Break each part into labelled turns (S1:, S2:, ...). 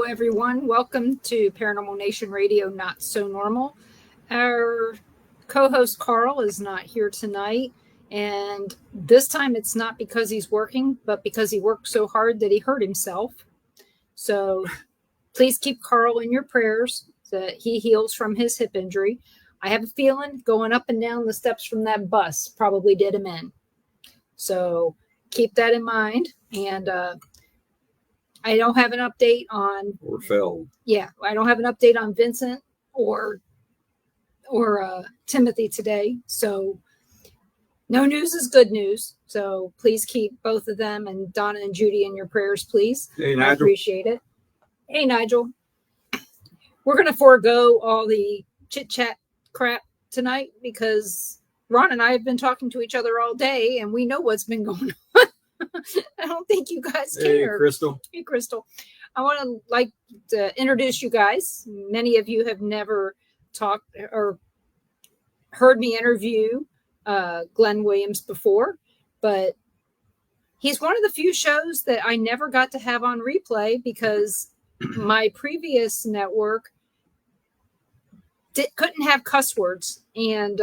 S1: everyone. Welcome to Paranormal Nation Radio, Not So Normal. Our co-host Carl is not here tonight, and this time it's not because he's working, but because he worked so hard that he hurt himself. So please keep Carl in your prayers that he heals from his hip injury. I have a feeling going up and down the steps from that bus probably did him in. So keep that in mind. And I don't have an update on
S2: or fell.
S1: Yeah, I don't have an update on Vincent or Timothy today. So no news is good news. So please keep both of them and Donna and Judy in your prayers, please.
S2: Hey, Nigel.
S1: I appreciate it. Hey, Nigel. We're going to forego all the chit chat crap tonight because Ron and I have been talking to each other all day and we know what's been going on. I don't think you guys care.
S2: Hey, Crystal.
S1: Hey, Crystal. I want to introduce you guys. Many of you have never talked or heard me interview Glenn Williams before, but he's one of the few shows that I never got to have on replay because my previous network couldn't have cuss words, and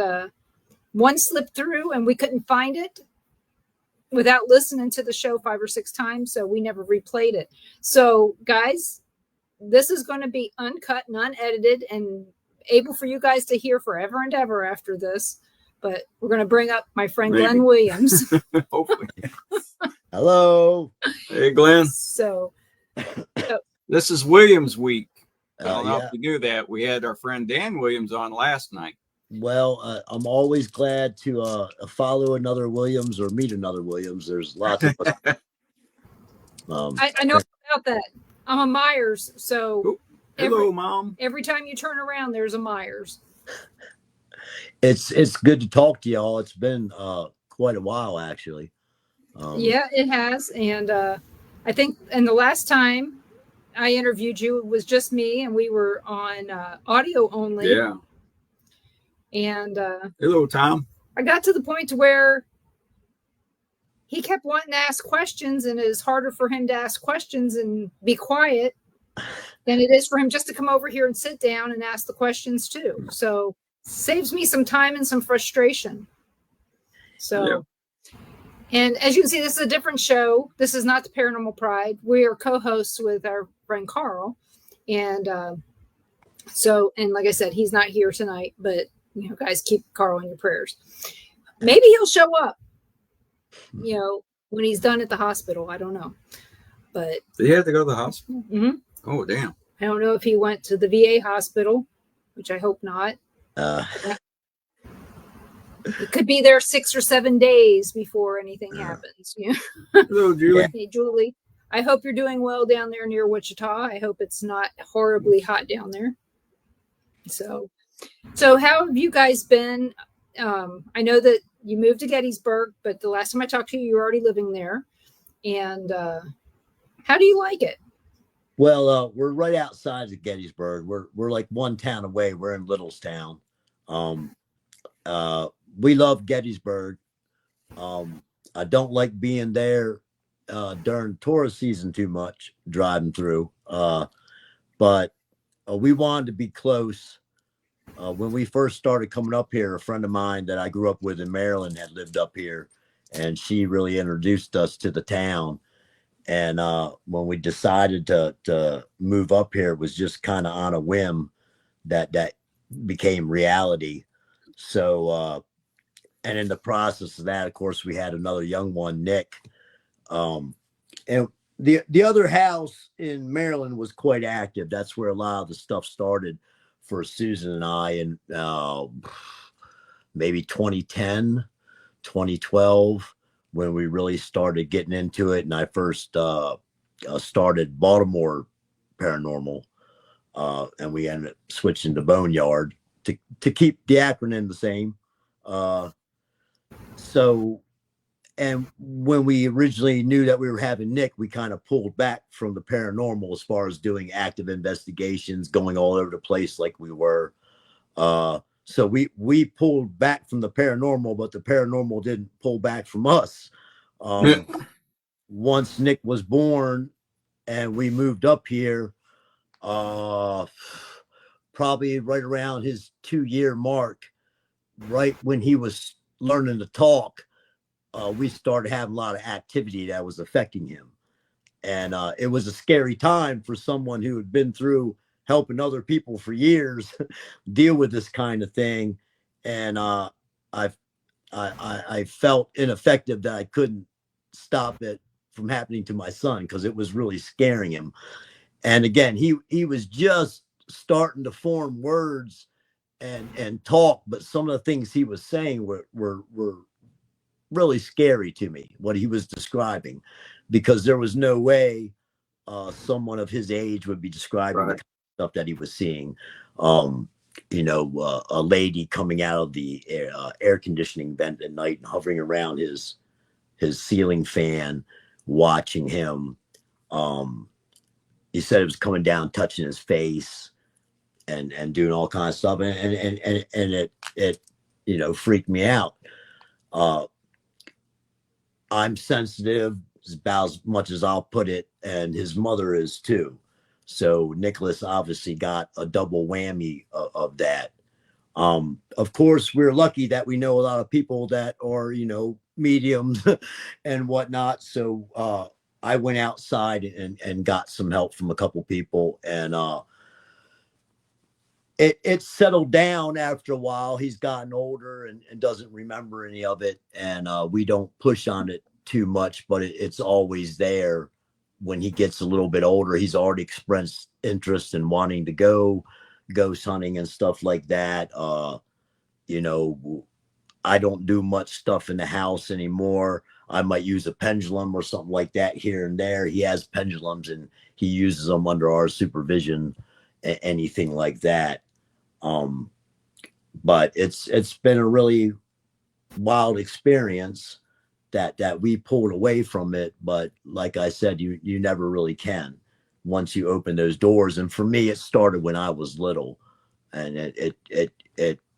S1: one slipped through and we couldn't find it without listening to the show 5 or 6 times, so we never replayed it. So guys, this is going to be uncut and unedited and able for you guys to hear forever and ever after this, but we're going to bring up my friend Glenn Williams.
S2: Hopefully.
S3: Hello.
S2: Hey, Glenn.
S1: So
S2: this is Williams week. I don't know
S3: Yeah.
S2: if you knew that. We had our friend Dan Williams on last night.
S3: Well, I'm always glad to follow another Williams or meet another Williams. There's lots of us.
S1: I know about that. I'm a Myers, so
S2: Hello, Mom.
S1: every time you turn around, there's a Myers.
S3: It's good to talk to y'all. It's been quite a while, actually.
S1: Yeah, it has. And I think, and the last time I interviewed you, it was just me, and we were on audio only.
S2: Yeah.
S1: And
S2: Hello, Tom.
S1: I got to the point to where he kept wanting to ask questions, and it is harder for him to ask questions and be quiet than it is for him just to come over here and sit down and ask the questions too. So saves me some time and some frustration. So, yeah. And as you can see, this is a different show. This is not the Paranormal Pride. We are co-hosts with our friend Carl. And and like I said, he's not here tonight, but you know, guys, keep Carl in your prayers. Maybe he'll show up, you know, when he's done at the hospital. I don't know. But
S2: did he have to go to the hospital?
S1: Mm-hmm.
S2: Oh, damn.
S1: I don't know if he went to the VA hospital, which I hope not. It could be there 6 or 7 days before anything happens. You know?
S2: Hello, Julie.
S1: Hey, Julie. I hope you're doing well down there near Wichita. I hope it's not horribly hot down there. So how have you guys been? I know that you moved to Gettysburg, but the last time I talked to you, you were already living there. And how do you like it?
S3: Well, we're right outside of Gettysburg. We're like one town away. We're in Littlestown. We love Gettysburg. I don't like being there during tourist season too much, driving through. But we wanted to be close. When we first started coming up here, a friend of mine that I grew up with in Maryland had lived up here, and she really introduced us to the town. And when we decided to move up here, it was just kind of on a whim that became reality. So, and in the process of that, of course, we had another young one, Nick. And the other house in Maryland was quite active. That's where a lot of the stuff started for Susan and I in maybe 2010, 2012, when we really started getting into it. And I first started Baltimore Paranormal, and we ended up switching to Boneyard to keep the acronym the same. So, and when we originally knew that we were having Nick, we kind of pulled back from the paranormal as far as doing active investigations, going all over the place like we were. So we pulled back from the paranormal, but the paranormal didn't pull back from us. Once Nick was born and we moved up here, Uh, Probably right around his 2-year mark, right when he was learning to talk, we started having a lot of activity that was affecting him. And it was a scary time for someone who had been through helping other people for years deal with this kind of thing. And I, I felt ineffective that I couldn't stop it from happening to my son because it was really scaring him. And again, he was just starting to form words and talk, but some of the things he was saying were really scary to me, what he was describing, because there was no way someone of his age would be describing the kind of stuff that he was seeing. Um, a lady coming out of the air conditioning vent at night and hovering around his ceiling fan, watching him. He said it was coming down, touching his face, and doing all kinds of stuff, and it freaked me out. I'm sensitive about as much as I'll put it, and his mother is too. So Nicholas obviously got a double whammy of that. Of course, we're lucky that we know a lot of people that are, mediums and whatnot. So I went outside and got some help from a couple people, and it settled down after a while. He's gotten older and doesn't remember any of it, and we don't push on it too much, but it's always there. When he gets a little bit older, he's already expressed interest in wanting to go ghost hunting and stuff like that. I don't do much stuff in the house anymore. I might use a pendulum or something like that here and there. He has pendulums and he uses them under our supervision, anything like that. But it's been a really wild experience that we pulled away from it. But like I said, you never really can once you open those doors. And for me, it started when I was little, and it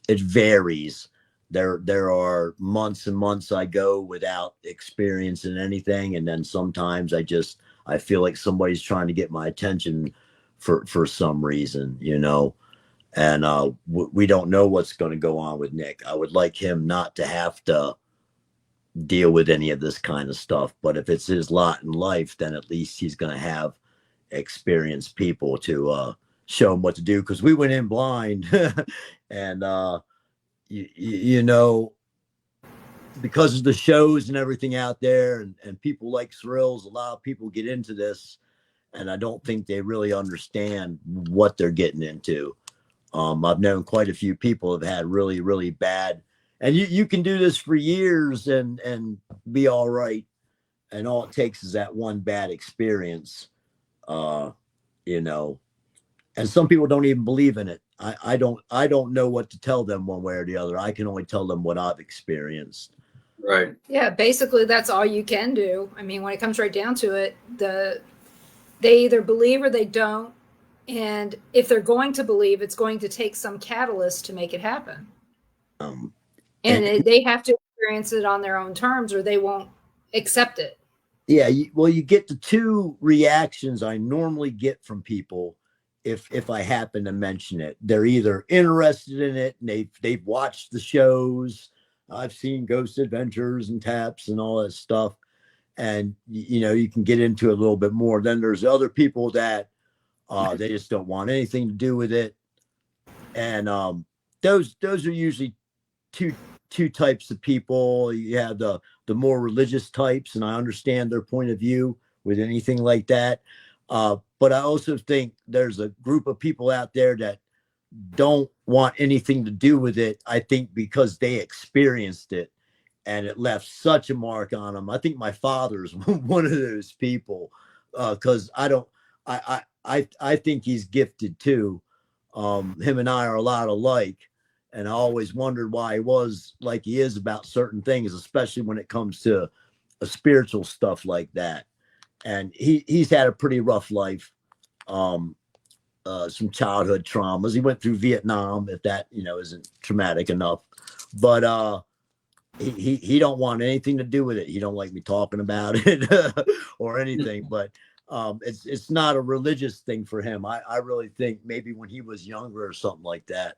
S3: varies. There are months and months I go without experiencing anything, and then sometimes I feel like somebody's trying to get my attention for some reason, and we don't know what's going to go on with Nick. I would like him not to have to deal with any of this kind of stuff, but if it's his lot in life, then at least he's going to have experienced people to show him what to do, because we went in blind. And because of the shows and everything out there, and people like thrills, a lot of people get into this, and I don't think they really understand what they're getting into. I've known quite a few people have had really, really bad, and you can do this for years and be all right. And all it takes is that one bad experience, and some people don't even believe in it. I don't know what to tell them one way or the other. I can only tell them what I've experienced.
S2: Right.
S1: Yeah, basically that's all you can do. I mean, when it comes right down to it, they either believe or they don't. And if they're going to believe, it's going to take some catalyst to make it happen. And they have to experience it on their own terms, or they won't accept it.
S3: Yeah, you get the two reactions I normally get from people if I happen to mention it. They're either interested in it and they've watched the shows. I've seen Ghost Adventures and Taps and all that stuff, and you can get into it a little bit more. Then there's other people that they just don't want anything to do with it, and those are usually two types of people. You have the more religious types, and I understand their point of view with anything like that. But I also think there's a group of people out there that don't want anything to do with it. I think because they experienced it and it left such a mark on them. I think my father's one of those people, because I think he's gifted too. Him and I are a lot alike. And I always wondered why he was like he is about certain things, especially when it comes to spiritual stuff like that. And he's had a pretty rough life, some childhood traumas. He went through Vietnam, if that isn't traumatic enough. But he don't want anything to do with it. He don't like me talking about it or anything. But It's not a religious thing for him. I really think maybe when he was younger or something like that.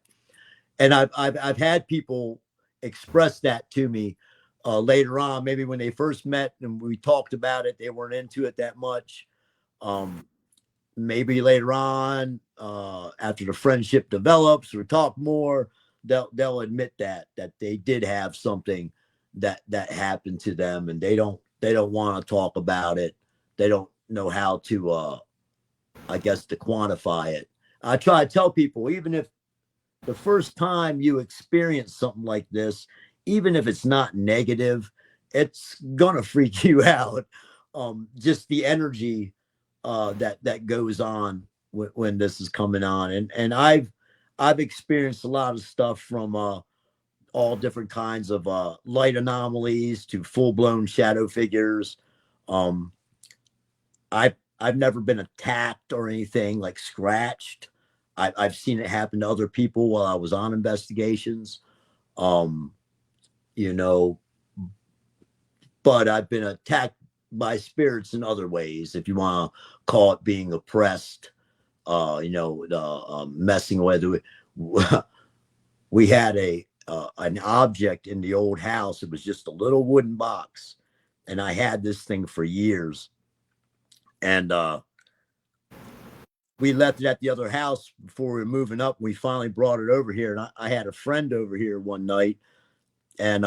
S3: And I've had people express that to me later on. Maybe when they first met and we talked about it, they weren't into it that much. Maybe later on, after the friendship develops, we talk more, they'll admit that they did have something that happened to them, and they don't want to talk about it. They don't know how to I guess to quantify it. I try to tell people, even if the first time you experience something like this, even if it's not negative, it's gonna freak you out. Just the energy that goes on when this is coming on, and I've experienced a lot of stuff from all different kinds of light anomalies to full blown shadow figures. Um, I've never been attacked or anything like scratched. I've seen it happen to other people while I was on investigations. Um, you know, but I've been attacked by spirits in other ways, if you want to call it being oppressed. Messing with it. We had an object in the old house. It was just a little wooden box, and I had this thing for years. And we left it at the other house before we were moving up. We finally brought it over here, and I had a friend over here one night, and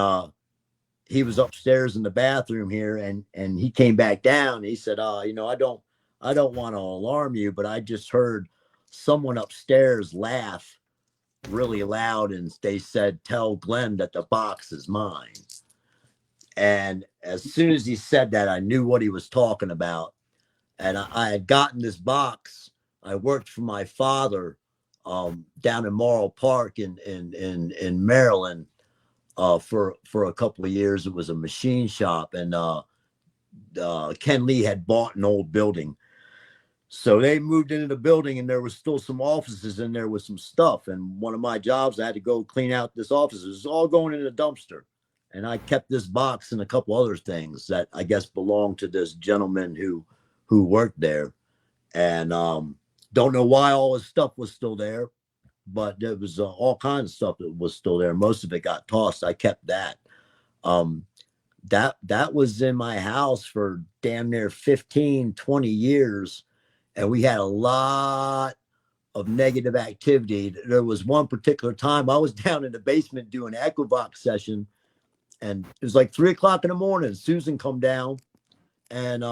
S3: he was upstairs in the bathroom here, and he came back down. He said, I don't want to alarm you, but I just heard someone upstairs laugh really loud, and they said, tell Glenn that the box is mine. And as soon as he said that, I knew what he was talking about. And I had gotten this box. I worked for my father down in Morrill Park in Maryland for a couple of years. It was a machine shop, and Ken Lee had bought an old building. So they moved into the building, and there was still some offices in there with some stuff. And one of my jobs, I had to go clean out this office. It was all going in a dumpster. And I kept this box and a couple other things that I guess belonged to this gentleman who worked there. And don't know why all his stuff was still there, but there was all kinds of stuff that was still there. Most of it got tossed. I kept that. That was in my house for damn near 15, 20 years. And we had a lot of negative activity. There was one particular time I was down in the basement doing an Equivox session, and it was like 3 o'clock in the morning. Susan come down, and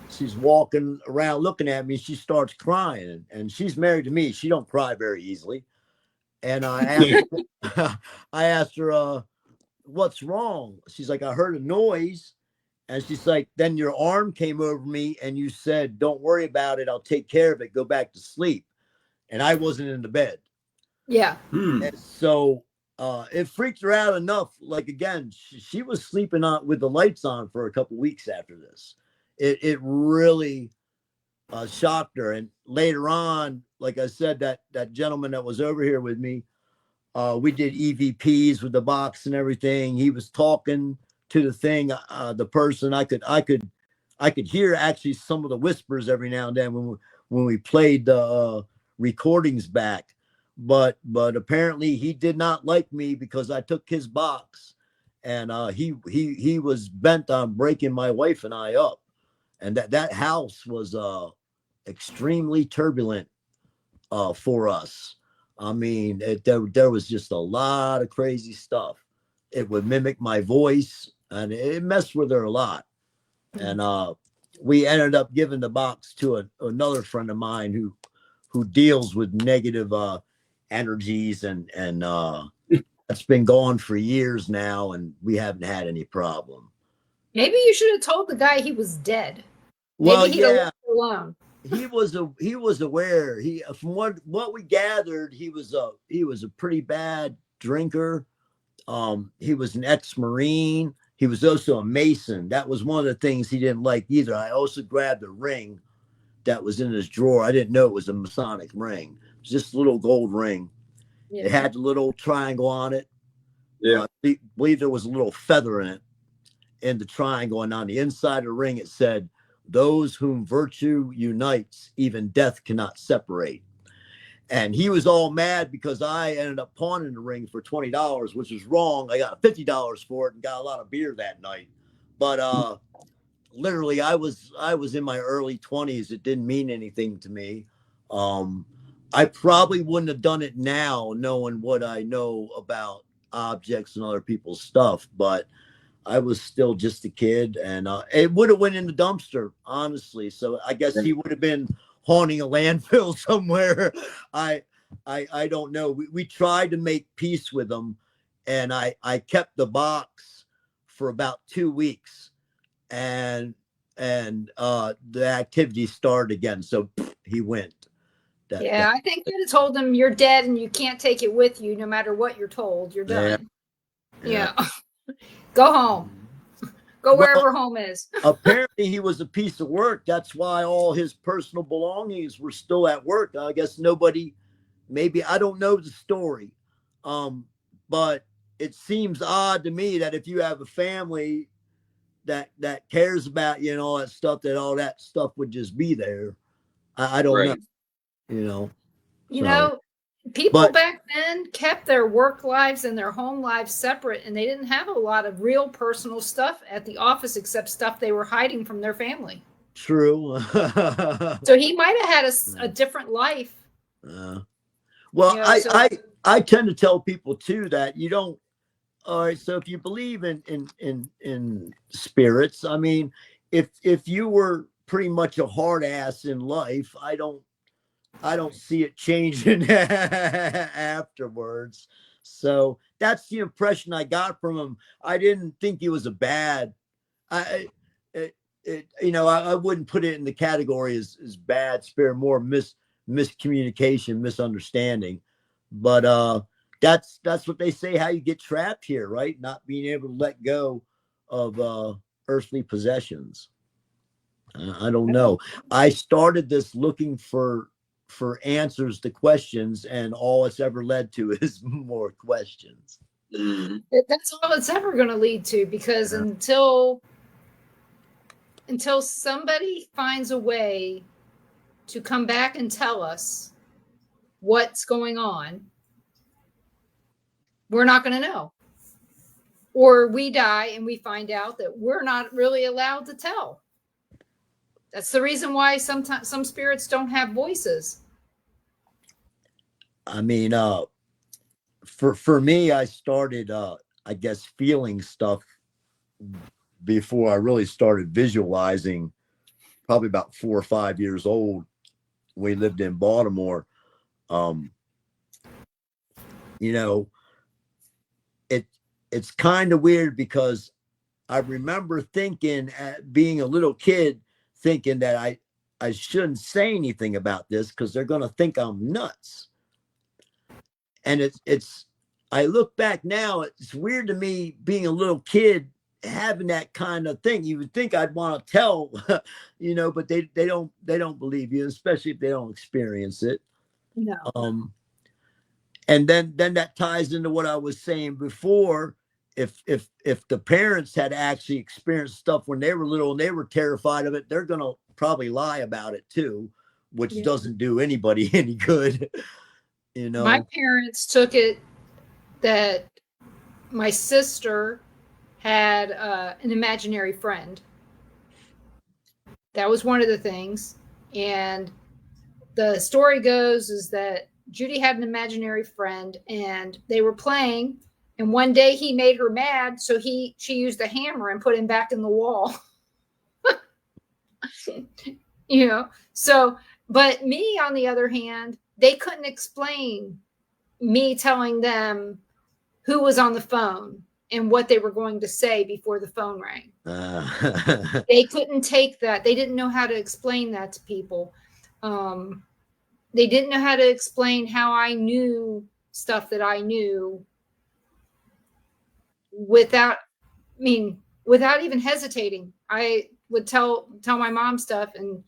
S3: she's walking around looking at me. She starts crying, and she's married to me. She don't cry very easily. And I asked her, what's wrong? She's like, I heard a noise. And she's like, then your arm came over me and you said, don't worry about it. I'll take care of it. Go back to sleep. And I wasn't in the bed.
S1: Yeah.
S3: And so it freaked her out enough. Like, again, she was sleeping on with the lights on for a couple of weeks after this. It really shocked her. And later on, like I said, that gentleman that was over here with me, we did EVPs with the box and everything. He was talking to the thing, the person. I could hear actually some of the whispers every now and then when we played the recordings back. But apparently he did not like me because I took his box, and he was bent on breaking my wife and I up. And that house was extremely turbulent for us. I mean, there was just a lot of crazy stuff. It would mimic my voice, and it messed with her a lot. And we ended up giving the box to another friend of mine who deals with negative energies, and that's been going for years now, and we haven't had any problem.
S1: Maybe you should have told the guy he was dead.
S3: Well,
S1: Maybe
S3: yeah.
S1: Alone.
S3: He was aware. From what we gathered, he was a pretty bad drinker. He was an ex-Marine. He was also a Mason. That was one of the things he didn't like either. I also grabbed a ring that was in his drawer. I didn't know it was a Masonic ring. It was just a little gold ring. Yeah. It had the little triangle on it.
S2: Yeah.
S3: I believe there was a little feather in it, in the triangle, and on the inside of the ring it said, Those whom virtue unites, even death cannot separate. And he was all mad because I ended up pawning the ring for $20, which was wrong. I got $50 for it and got a lot of beer that night. But literally, I was in my early 20s. It didn't mean anything to me. I probably wouldn't have done it now, knowing what I know about objects and other people's stuff. But I was still just a kid, and it would have went in the dumpster, honestly. So I guess he would have been haunting a landfill somewhere. I don't know. We tried to make peace with him, and I kept the box for about 2 weeks, and the activity started again. So he went.
S1: Yeah, I think you'd have told him you're dead and you can't take it with you, no matter what you're told. You're done. Yeah. Go home. Go wherever home is.
S3: Apparently, he was a piece of work. That's why all his personal belongings were still at work. I guess nobody, maybe, I don't know the story. But it seems odd to me that if you have a family that cares about you and all that stuff would just be there. I don't know.
S1: You know, people back then kept their work lives and their home lives separate, and they didn't have a lot of real personal stuff at the office except stuff they were hiding from their family.
S3: True.
S1: So he might have had a different life.
S3: Well, I tend to tell people too that you don't. All right, so if you believe in spirits, I mean, if you were pretty much a hard ass in life, I don't see it changing afterwards. So that's the impression I got from him. I didn't think he was a bad. I wouldn't put it in the category as bad spirit, more miscommunication, misunderstanding. But that's what they say, how you get trapped here, right? Not being able to let go of earthly possessions. I don't know. I started this looking for answers to questions, and all it's ever led to is more questions.
S1: That's all it's ever going to lead to, because until somebody finds a way to come back and tell us what's going on, we're not going to know. Or we die and we find out that we're not really allowed to tell. That's the reason why sometimes some spirits don't have voices.
S3: I mean, for me, I started, I guess, feeling stuff before I really started visualizing, probably about 4 or 5 years old. We lived in Baltimore. It's kind of weird because I remember thinking, being a little kid, thinking that I shouldn't say anything about this because they're going to think I'm nuts. And it's I look back now, it's weird to me being a little kid having that kind of thing. You would think I'd want to tell, but they don't believe you, especially if they don't experience it.
S1: No.
S3: And then that ties into what I was saying before. If the parents had actually experienced stuff when they were little and they were terrified of it, they're going to probably lie about it too, which doesn't do anybody any good.
S1: My parents took it that my sister had an imaginary friend. That was one of the things. And the story goes is that Judy had an imaginary friend and they were playing, and one day he made her mad, so she used a hammer and put him back in the wall. So, but me, on the other hand, they couldn't explain me telling them who was on the phone and what they were going to say before the phone rang. They couldn't take that. They didn't know how to explain that to people. They didn't know how to explain how I knew stuff that I knew without even hesitating. I would tell my mom stuff, and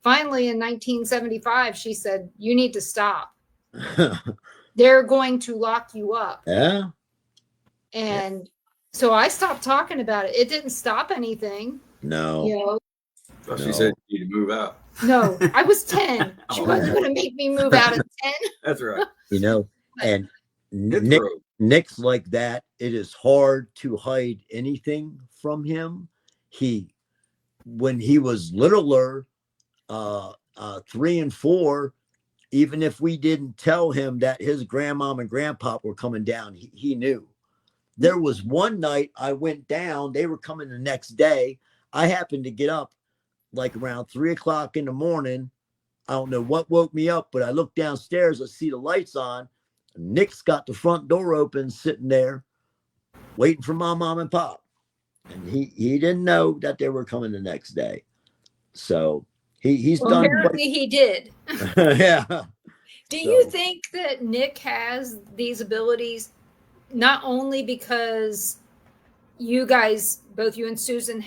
S1: finally in 1975 she said, "You need to stop. They're going to lock you up."
S3: Yeah.
S1: And so I stopped talking about it. It didn't stop anything.
S3: No.
S2: Oh, she said you need to move out.
S1: No, I was 10. She wasn't going to make me move out at 10.
S2: That's right.
S3: And Nick's like that. It is hard to hide anything from him. When he was littler, 3 and 4, even if we didn't tell him that his grandmom and grandpop were coming down, he knew. There was one night I went down, they were coming the next day. I happened to get up like around 3 o'clock in the morning. I don't know what woke me up, but I looked downstairs, I see the lights on. Nick's got the front door open, sitting there waiting for my mom and pop. And he didn't know that they were coming the next day. So he's done.
S1: Apparently he did.
S3: Yeah.
S1: Do you think that Nick has these abilities not only because you guys, both you and Susan,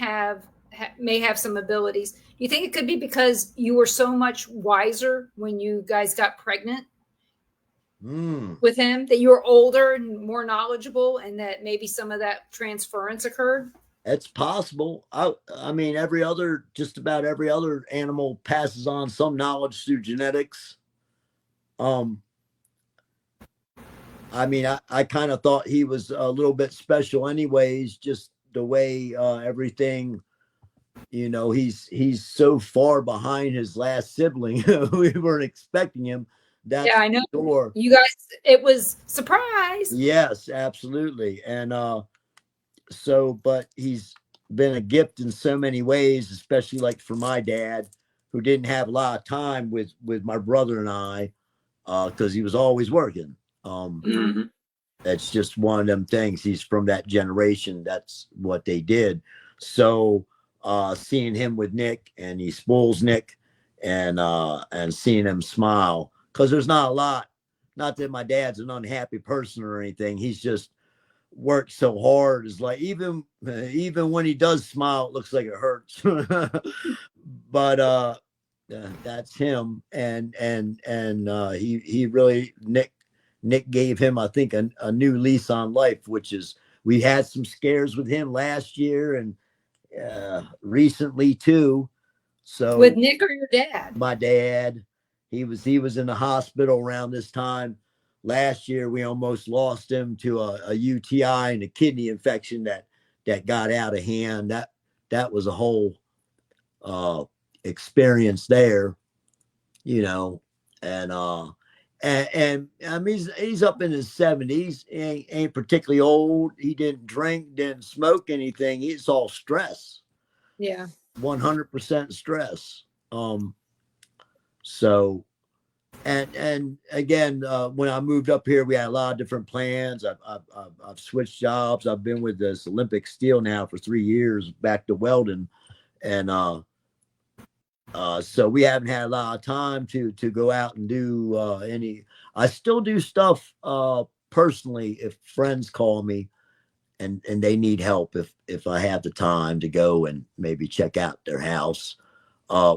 S1: may have some abilities? Do you think it could be because you were so much wiser when you guys got pregnant with him, that you were older and more knowledgeable, and that maybe some of that transference occurred?
S3: It's possible. I mean, just about every other animal passes on some knowledge through genetics. I mean, I kind of thought he was a little bit special anyways, just the way everything, he's so far behind his last sibling. We weren't expecting him.
S1: Yeah, I know. You guys, it was surprise.
S3: Yes, absolutely. And but he's been a gift in so many ways, especially like for my dad, who didn't have a lot of time with my brother and I, because he was always working. That's just one of them things. He's from that generation. That's what they did. So seeing him with Nick, and he spoils Nick, and seeing him smile, because there's not a lot. Not that my dad's an unhappy person or anything. He's just worked so hard. Is like even when he does smile, it looks like it hurts. But that's him. And he really, Nick gave him, I think, a new lease on life, which is, we had some scares with him last year and recently too. So
S1: with Nick or your dad?
S3: My dad. He was in the hospital around this time last year. We almost lost him to a UTI and a kidney infection that got out of hand. That was a whole experience there, and I mean, he's up in his 70s. He ain't particularly old. He didn't drink, didn't smoke anything. It's all stress.
S1: Yeah.
S3: 100% stress. So, and again, when I moved up here, we had a lot of different plans. I've switched jobs. I've been with this Olympic Steel now for 3 years, back to welding, and so we haven't had a lot of time to go out and do any. I still do stuff personally if friends call me and they need help, if I have the time to go and maybe check out their house,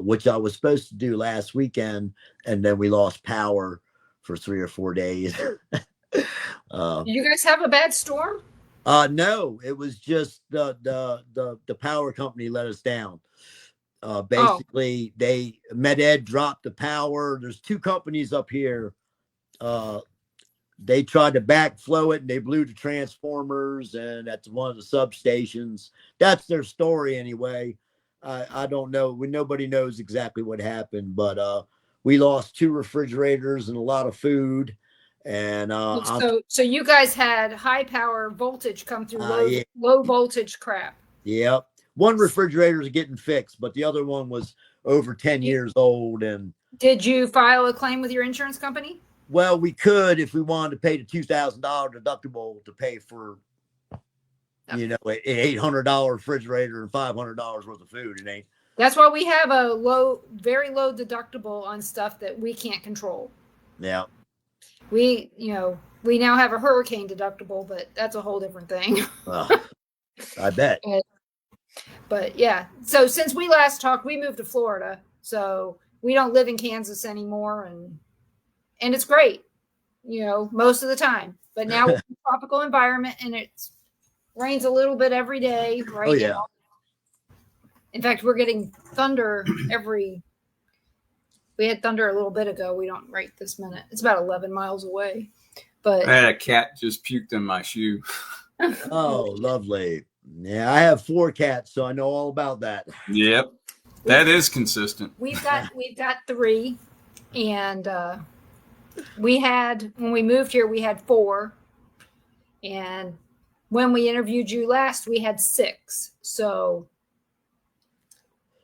S3: which I was supposed to do last weekend, and then we lost power for 3 or 4 days.
S1: You guys have a bad storm?
S3: No, it was just the power company let us down. Basically, MedEd dropped the power. There's 2 companies up here. They tried to backflow it, and they blew the transformers, and that's one of the substations. That's their story anyway. I don't know. Nobody knows exactly what happened, but we lost 2 refrigerators and a lot of food. And
S1: so you guys had high power voltage come through low voltage crap.
S3: Yep. One refrigerator is getting fixed, but the other one was over 10 years old. And
S1: did you file a claim with your insurance company?
S3: Well, we could if we wanted to pay the $2,000 deductible to pay for, an $800 refrigerator and $500 worth of food. It ain't.
S1: That's why we have a very low deductible on stuff that we can't control.
S3: Yeah.
S1: We now have a hurricane deductible, but that's a whole different thing.
S3: I bet.
S1: But yeah, so since we last talked, we moved to Florida, so we don't live in Kansas anymore, and it's great, most of the time. But now we're in a tropical environment, and it rains a little bit every day right now. In fact, we're getting thunder we had thunder a little bit ago. We don't right this minute. It's about 11 miles away. But
S2: I had a cat just puked in my shoe.
S3: Oh, lovely. Yeah, I have 4 cats, so I know all about that.
S2: Yep. That is consistent.
S1: We've got 3, and when we moved here, we had 4, and when we interviewed you last, we had 6. So,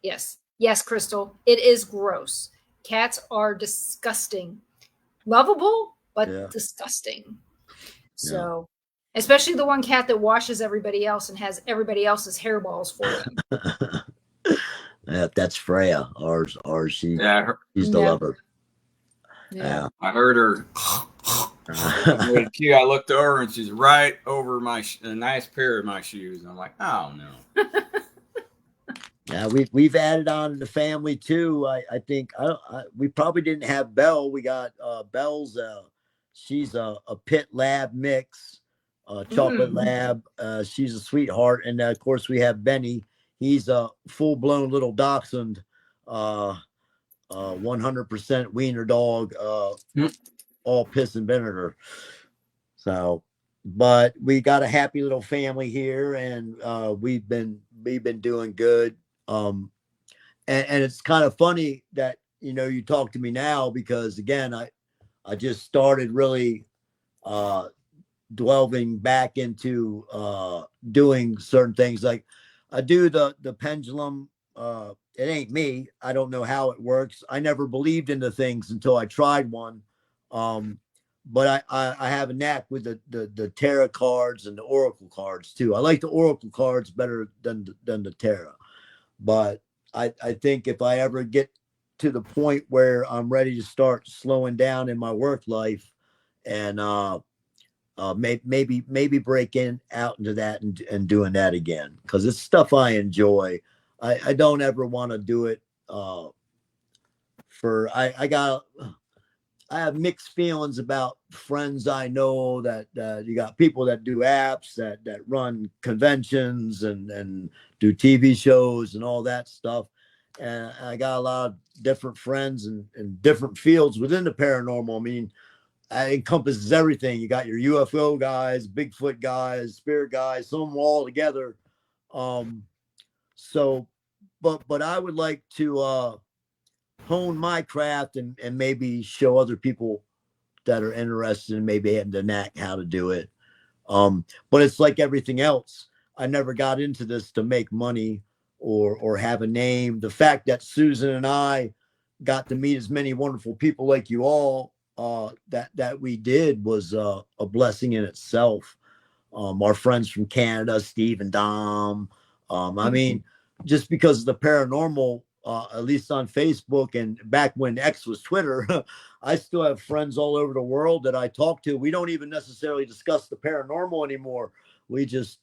S1: yes, Crystal, it is gross. Cats are disgusting, lovable, but disgusting. So, especially the one cat that washes everybody else and has everybody else's hairballs for them.
S3: Yeah, that's Freya. Ours. She's the lover.
S1: Yeah.
S2: I heard her. I looked over and she's right over a nice pair of my shoes. And I'm like, oh no.
S3: Yeah, we've added on to the family too. I think we probably didn't have Belle. We got Belle's. She's a pit lab mix, chocolate lab. She's a sweetheart, and of course we have Benny. He's a full blown little dachshund, 100% wiener dog, all piss and vinegar. So, but we got a happy little family here, and we've been doing good. And it's kind of funny that you talk to me now, because again I just started really delving back into doing certain things. Like I do the pendulum. It ain't me. I don't know how it works. I never believed into things until I tried one. But I have a knack with the tarot cards and the oracle cards too. I like the oracle cards better than the tarot. But I think if I ever get to the point where I'm ready to start slowing down in my work life, and maybe breaking out into that and doing that again, because it's stuff I enjoy. I don't ever want to do it I have mixed feelings about friends I know that you got people that do apps that run conventions and do TV shows and all that stuff. And I got a lot of different friends in different fields within the paranormal. I mean, it encompasses everything. You got your UFO guys, Bigfoot guys, spirit guys, some of them all together. So, but I would like to hone my craft and maybe show other people that are interested in maybe having the knack how to do it. But it's like everything else. I never got into this to make money or have a name. The fact that Susan and I got to meet as many wonderful people like you all that we did was a blessing in itself. Our friends from Canada, Steve and Dom. I mean, just because of the paranormal, at least on Facebook and back when X was Twitter, I still have friends all over the world that I talk to. We don't even necessarily discuss the paranormal anymore. We just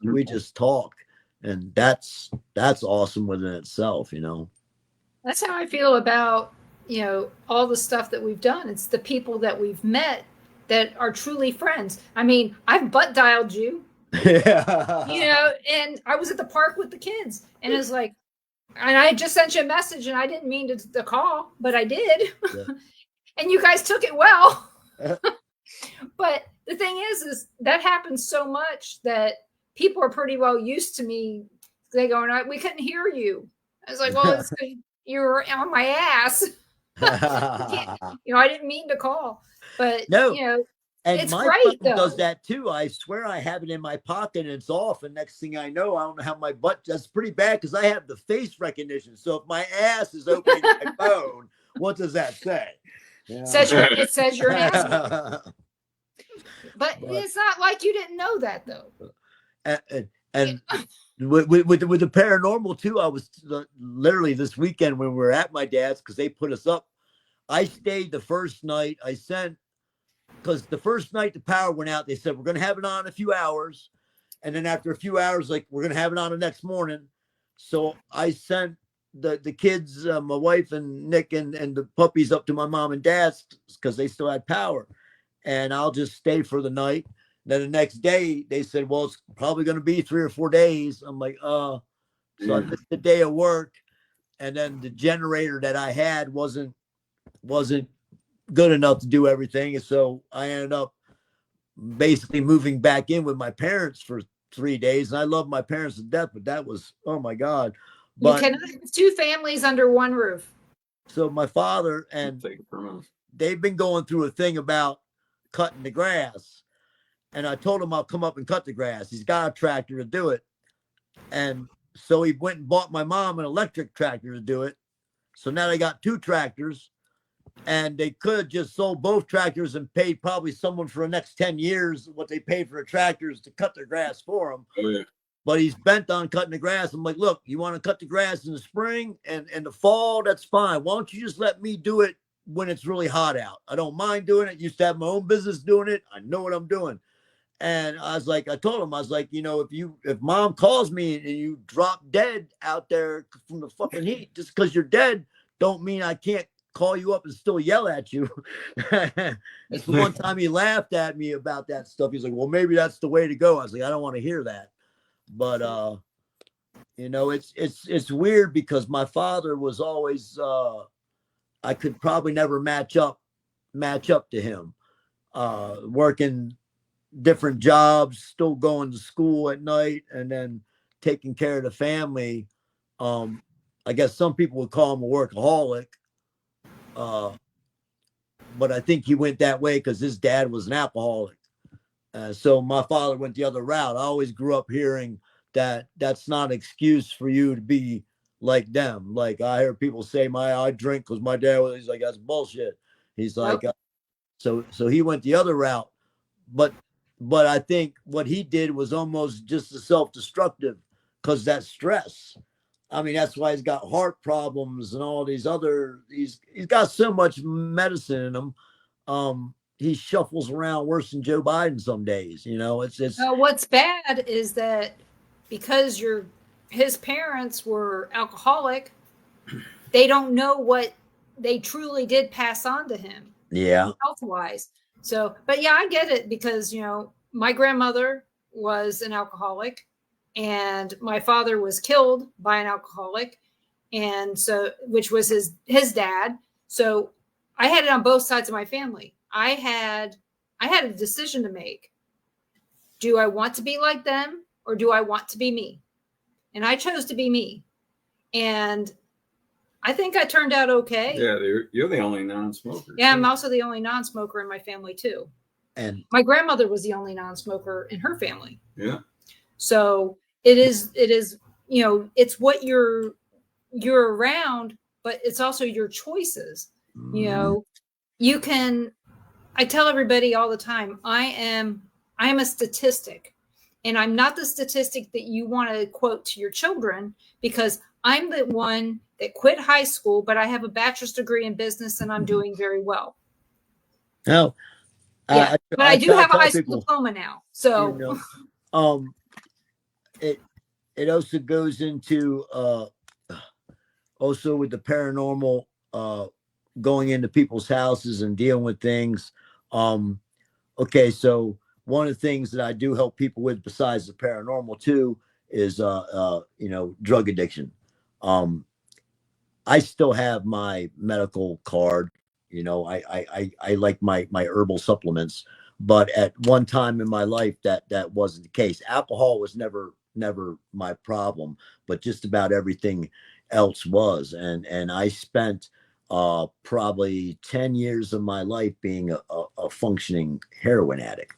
S3: talk, and that's awesome within itself,
S1: That's how I feel about all the stuff that we've done. It's the people that we've met that are truly friends. I mean, I've butt dialed you.
S3: Yeah.
S1: And I was at the park with the kids, and it's like, and I just sent you a message, and I didn't mean to call, but I did. Yeah. And you guys took it well. But the thing is that happens so much that people are pretty well used to me. They go, we couldn't hear you. I was like, well, it's because you were on my ass. I didn't mean to call, but
S3: no. And
S1: it's
S3: my
S1: great,
S3: phone does that too. I swear I have it in my pocket and it's off. And next thing I know, I don't know how my butt. That's pretty bad because I have the face recognition. So if my ass is opening my phone, what does that say?
S1: It says you're an asshole. But it's not like you didn't know that though.
S3: And with the paranormal too, I was literally this weekend when we were at my dad's because they put us up. I stayed the first night. Because the first night the power went out, they said, we're going to have it on a few hours. And then after a few hours, like, we're going to have it on the next morning. So I sent the kids, my wife and Nick and the puppies up to my mom and dad's because they still had power. And I'll just stay for the night. Then the next day they said, well, it's probably going to be 3 or 4 days. I'm like, So I missed the day of work, and then the generator that I had wasn't good enough to do everything. And so I ended up basically moving back in with my parents for 3 days. And I love my parents to death, but that was, oh my God.
S1: You
S3: But
S1: cannot have two families under one roof.
S3: so my father and they've been going through a thing about cutting the grass. And I told him I'll come up and cut the grass. He's got a tractor to do it. And so he went and bought my mom an electric tractor to do it. So now they got two tractors, and they could have just sold both tractors and paid probably someone for the next 10 years what they paid for the tractors to cut their grass for them.
S2: Oh, yeah.
S3: But he's bent on cutting the grass. I'm like, look, you want to cut the grass in the spring and the fall? That's fine. Why don't you just let me do it when it's really hot out? I don't mind doing it. Used to have my own business doing it. I know what I'm doing. And I was like, I told him, I was like, you know, if mom calls me and you drop dead out there from the fucking heat, just because you're dead, don't mean I can't call you up and still yell at you. It's the one time he laughed at me about that stuff. He's like, well, maybe that's the way to go. I was like, I don't want to hear that. But you know, it's weird because my father was always I could probably never match up to him. Working different jobs, still going to school at night, and then taking care of the family. I guess some people would call him a workaholic. But I think he went that way because his dad was an alcoholic. So my father went the other route. I always grew up hearing that that's not an excuse for you to be like them. Like I hear people say, I drink because my dad was. He's like, that's bullshit. He's like, so he went the other route. But I think what he did was almost just as self-destructive because that stress. I mean, that's why he's got heart problems and all these other. He's got so much medicine in him. He shuffles around worse than Joe Biden some days. You know, it's.
S1: What's bad is that because his parents were alcoholic, they don't know what they truly did pass on to him.
S3: Yeah,
S1: health wise. So, but yeah, I get it because, you know, my grandmother was an alcoholic and my father was killed by an alcoholic. And so, which was his dad. So I had it on both sides of my family. I had a decision to make. Do I want to be like them or do I want to be me? And I chose to be me. And I think I turned out okay.
S2: Yeah, you're the only non-smoker.
S1: Yeah, I'm also the only non-smoker in my family too.
S3: And
S1: my grandmother was the only non-smoker in her family.
S2: Yeah.
S1: So it is, you know, it's what you're around, but it's also your choices. You know, you can, I tell everybody all the time, I am a statistic, and I'm not the statistic that you want to quote to your children because I'm the one that quit high school, but I have a bachelor's degree in business and I'm doing very well.
S3: No,
S1: yeah, but I do have a high school diploma now. So,
S3: you know, it also goes into also with the paranormal, going into people's houses and dealing with things. Okay, so one of the things that I do help people with besides the paranormal too is you know, drug addiction. I still have my medical card. You know, I like my herbal supplements, but at one time in my life that wasn't the case. Alcohol was never my problem, but just about everything else was. And I spent probably 10 years of my life being a functioning heroin addict.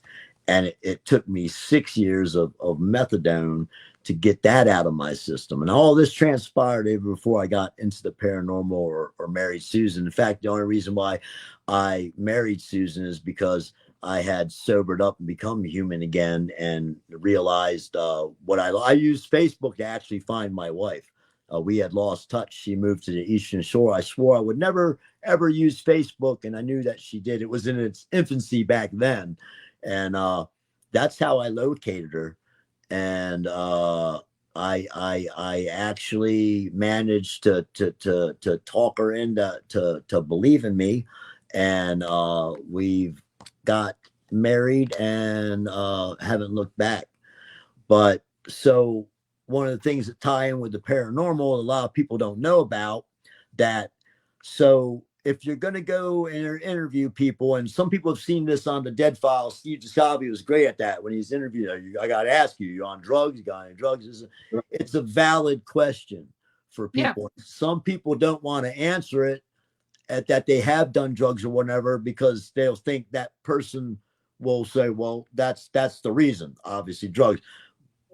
S3: And it took me 6 years of methadone to get that out of my system. And all this transpired even before I got into the paranormal or married Susan. In fact, the only reason why I married Susan is because I had sobered up and become human again and realized what I used Facebook to actually find my wife. We had lost touch. She moved to the Eastern Shore. I swore I would never, ever use Facebook, and I knew that she did. It was in its infancy back then. And that's how I located her. And I actually managed to talk her into to believe in me. And we've got married and haven't looked back. But so one of the things that tie in with the paranormal, a lot of people don't know about that. So if you're going to go and interview people, and some people have seen this on the Dead Files, Steve Jacoby was great at that when he's interviewed. I got to ask you, you on drugs? You got any drugs? It's a valid question for people. Yeah. Some people don't want to answer it at that they have done drugs or whatever, because they'll think that person will say, well, that's the reason, obviously drugs.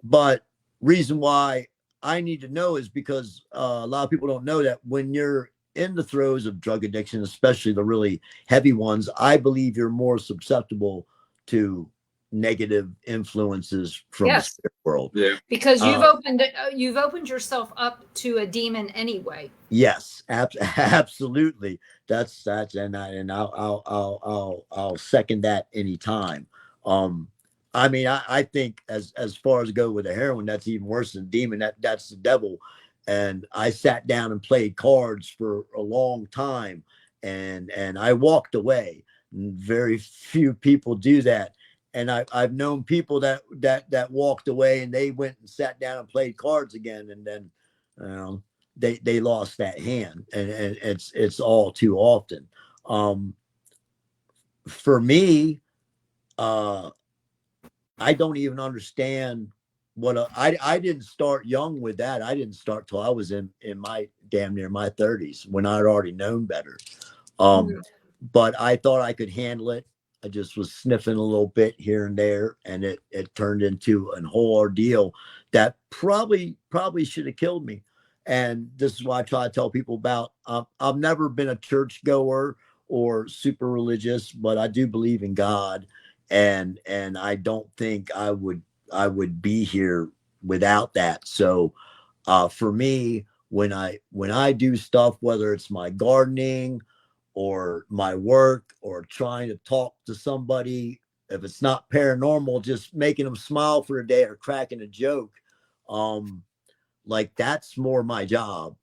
S3: But reason why I need to know is because a lot of people don't know that when you're in the throes of drug addiction, especially the really heavy ones, I believe you're more susceptible to negative influences from the spirit world.
S1: Yeah, because you've opened yourself up to a demon anyway.
S3: Yes, absolutely. That's and I'll second that anytime. I mean, I think as far as go with the heroin, that's even worse than demon. That's the devil. And I sat down and played cards for a long time, and I walked away. Very few people do that. And I've known people that walked away and they went and sat down and played cards again, and then they lost that hand, and it's all too often. For me, I don't even understand what I didn't start young with that. I didn't start till I was in my damn near my 30s, when I'd already known better. But I thought I could handle it. I just was sniffing a little bit here and there, and it turned into a whole ordeal that probably should have killed me. And this is why I try to tell people about. I've never been a church goer or super religious, but I do believe in God, and I don't think I would be here without that. So for me, when I do stuff, whether it's my gardening or my work or trying to talk to somebody, if it's not paranormal, just making them smile for a day or cracking a joke, like that's more my job.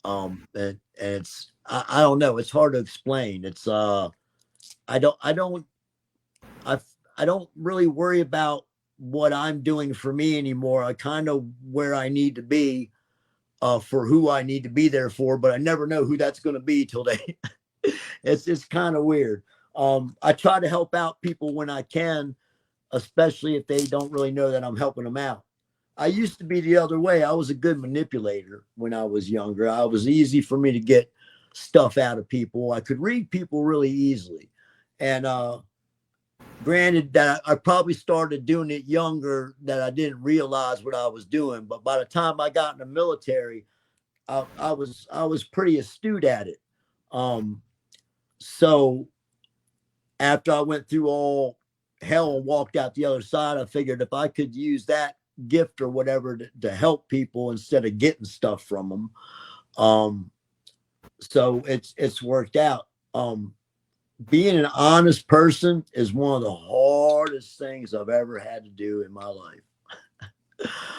S3: And it's I don't know, it's hard to explain. It's I don't really worry about what I'm doing for me anymore. I kind of where I need to be for who I need to be there for, but I never know who that's going to be till they it's kind of weird. I try to help out people when I can, especially if they don't really know that I'm helping them out. I used to be the other way. I was a good manipulator when I was younger. I was easy for me to get stuff out of people. I could read people really easily. And granted that I probably started doing it younger, that I didn't realize what I was doing. But by the time I got in the military, I was pretty astute at it. So after I went through all hell and walked out the other side, I figured if I could use that gift or whatever to help people instead of getting stuff from them. So it's worked out. Being an honest person is one of the hardest things I've ever had to do in my life.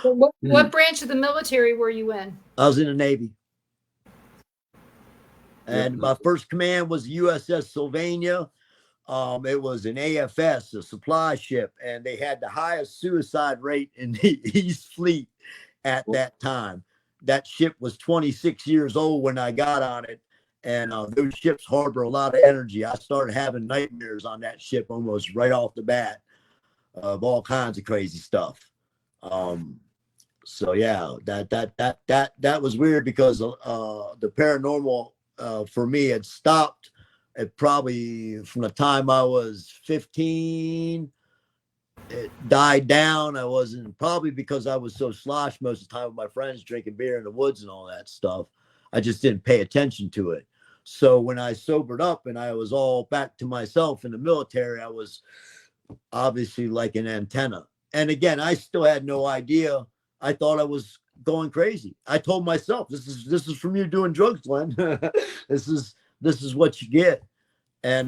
S1: What branch of the military were you in?
S3: I was in the Navy. And my first command was USS Sylvania. It was an AFS, a supply ship, and they had the highest suicide rate in the East Fleet at that time. That ship was 26 years old when I got on it, and those ships harbor a lot of energy. I started having nightmares on that ship almost right off the bat of all kinds of crazy stuff. So yeah, that was weird because the paranormal for me had stopped. It probably from the time I was 15, it died down. I wasn't, probably because I was so sloshed most of the time with my friends drinking beer in the woods and all that stuff. I just didn't pay attention to it. So when I sobered up and I was all back to myself in the military, I was obviously like an antenna. And again, I still had no idea. I thought I was going crazy. I told myself, this is from you doing drugs, Glenn. this is what you get. And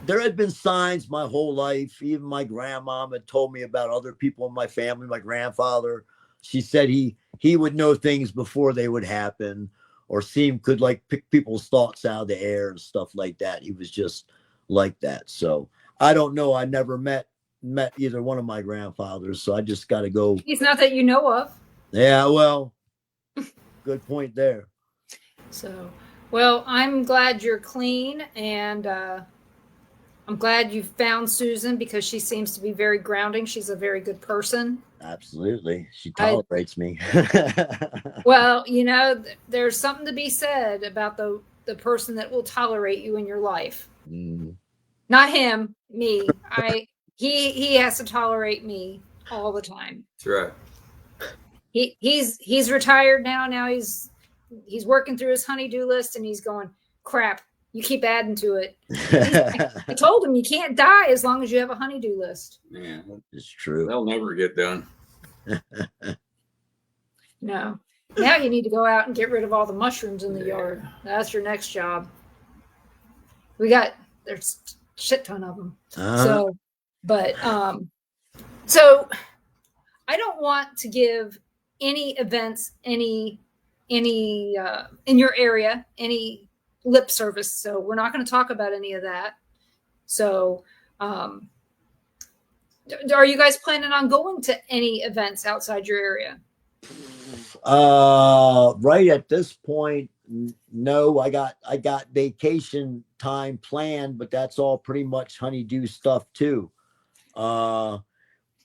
S3: there had been signs my whole life. Even my grandmom had told me about other people in my family. My grandfather, she said he would know things before they would happen, or could like pick people's thoughts out of the air and stuff like that. He was just like that. So I don't know. I never met met either one of my grandfathers, so I just got to go.
S1: He's not that you know of.
S3: Yeah, well, good point there.
S1: So, well, I'm glad you're clean, and I'm glad you found Susan because she seems to be very grounding. She's a very good person.
S3: Absolutely, she
S1: I,
S3: tolerates me.
S1: well, you know, there's something to be said about the person that will tolerate you in your life. Not him, me. He has to tolerate me all the time.
S2: That's right.
S1: He's retired now. Now he's working through his honeydew list, and he's going, crap, you keep adding to it. I told him you can't die as long as you have a honeydew list.
S2: Yeah,
S3: it's true.
S2: They'll never get done.
S1: No. Now you need to go out and get rid of all the mushrooms in the yard. That's your next job. There's a shit ton of them. So I don't want to give any events, any in your area, any lip service. So we're not going to talk about any of that. So, are you guys planning on going to any events outside your area?
S3: Right at this point, no. I got vacation time planned, but that's all pretty much honeydew stuff too.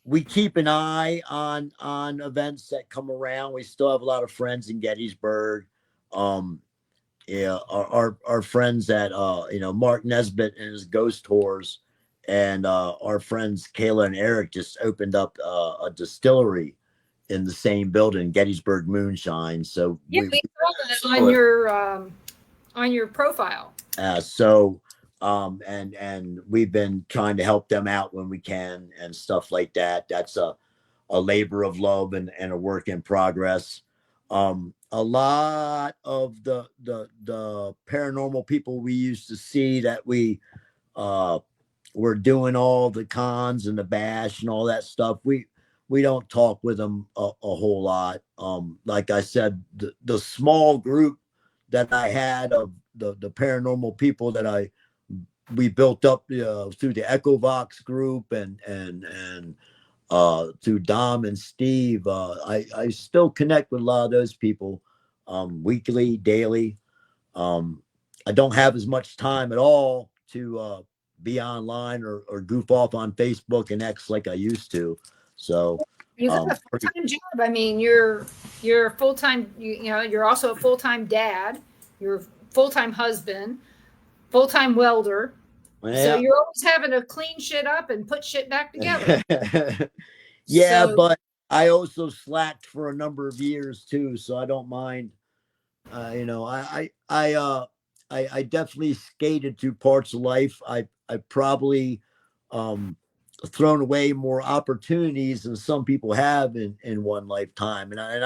S3: We keep an eye on events that come around. We still have a lot of friends in Gettysburg. Yeah, our friends at Mark Nesbitt and his ghost tours, and our friends Kayla and Eric just opened up a distillery in the same building, Gettysburg Moonshine. So
S1: yeah, we saw that on your profile.
S3: And we've been trying to help them out when we can and stuff like that. That's a labor of love and a work in progress. A lot of the paranormal people we used to see that we were doing all the cons and the bash and all that stuff. We don't talk with them a whole lot. Like I said, the small group that I had of the paranormal people that we built up through the Echovox group and through Dom and Steve, I still connect with a lot of those people weekly, daily. I don't have as much time at all to be online or goof off on Facebook and X like I used to. So
S1: you got a full-time job. I mean, you're full-time. You're also a full-time dad. You're a full-time husband, full-time welder. Yeah. So you're always having to clean shit up and put shit back together.
S3: Yeah, but I also slacked for a number of years too, so I don't mind. I definitely skated through parts of life. I probably thrown away more opportunities than some people have in one lifetime, and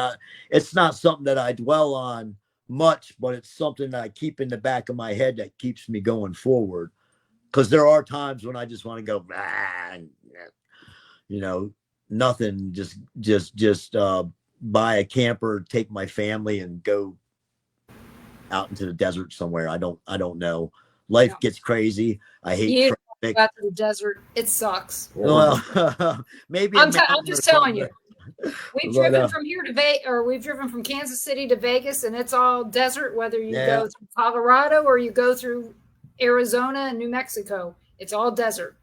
S3: it's not something that I dwell on much, but it's something that I keep in the back of my head that keeps me going forward. Because there are times when I just want to go, nothing, just buy a camper, take my family, and go out into the desert somewhere. I don't know. Life gets crazy. I hate traffic.
S1: Out to the desert, it sucks.
S3: Well, maybe
S1: I'm just telling you. We've driven from here to Vegas, or we've driven from Kansas City to Vegas, and it's all desert. Whether you go through Colorado or you go through Arizona and New Mexico, it's all desert.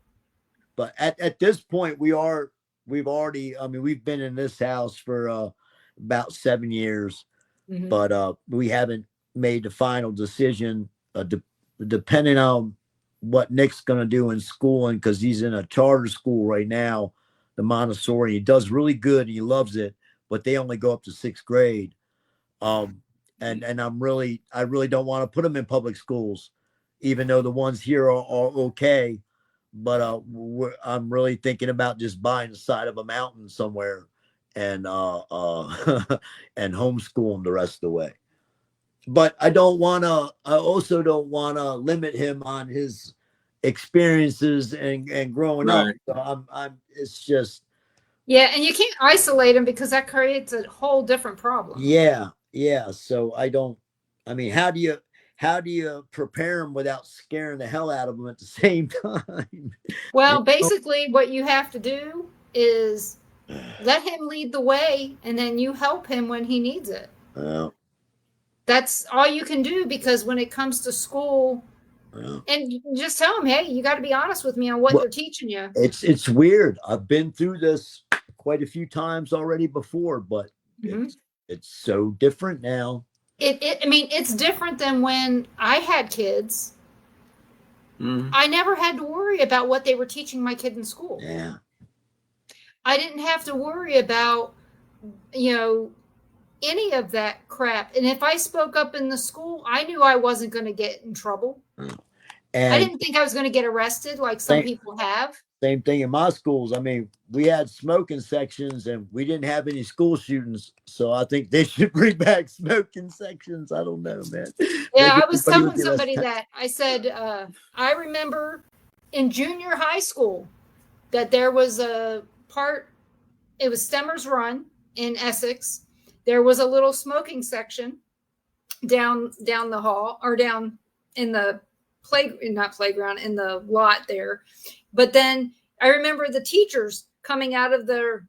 S3: But at this point, we've been in this house for about 7 years, but we haven't made the final decision, depending on what Nick's going to do in schooling, because he's in a charter school right now, the Montessori. He does really good and he loves it, but they only go up to 6th grade. And I really don't want to put him in public schools, even though the ones here are okay. But I'm really thinking about just buying the side of a mountain somewhere and and homeschool him the rest of the way. But I also don't want to limit him on his experiences and growing up. So it's just.
S1: Yeah, and you can't isolate him because that creates a whole different problem.
S3: Yeah. So how do how do you prepare them without scaring the hell out of them at the same time?
S1: Well, basically, what you have to do is let him lead the way, and then you help him when he needs it. That's all you can do, because when it comes to school, and just tell them, hey, you got to be honest with me on what they're teaching you.
S3: It's weird. I've been through this quite a few times already before, but it's so different now.
S1: I mean, it's different than when I had kids. I never had to worry about what they were teaching my kid in school.
S3: Yeah.
S1: I didn't have to worry about, any of that crap. And if I spoke up in the school, I knew I wasn't going to get in trouble. And I didn't think I was going to get arrested like some people have.
S3: Same thing in my schools. I mean, we had smoking sections and we didn't have any school shootings. So I think they should bring back smoking sections. I don't know, man.
S1: Yeah, I was telling somebody that. I said, I remember in junior high school that there was a part, it was Stemmers Run in Essex. There was a little smoking section down the hall, or down in the not playground, in the lot there. But then I remember the teachers coming out of their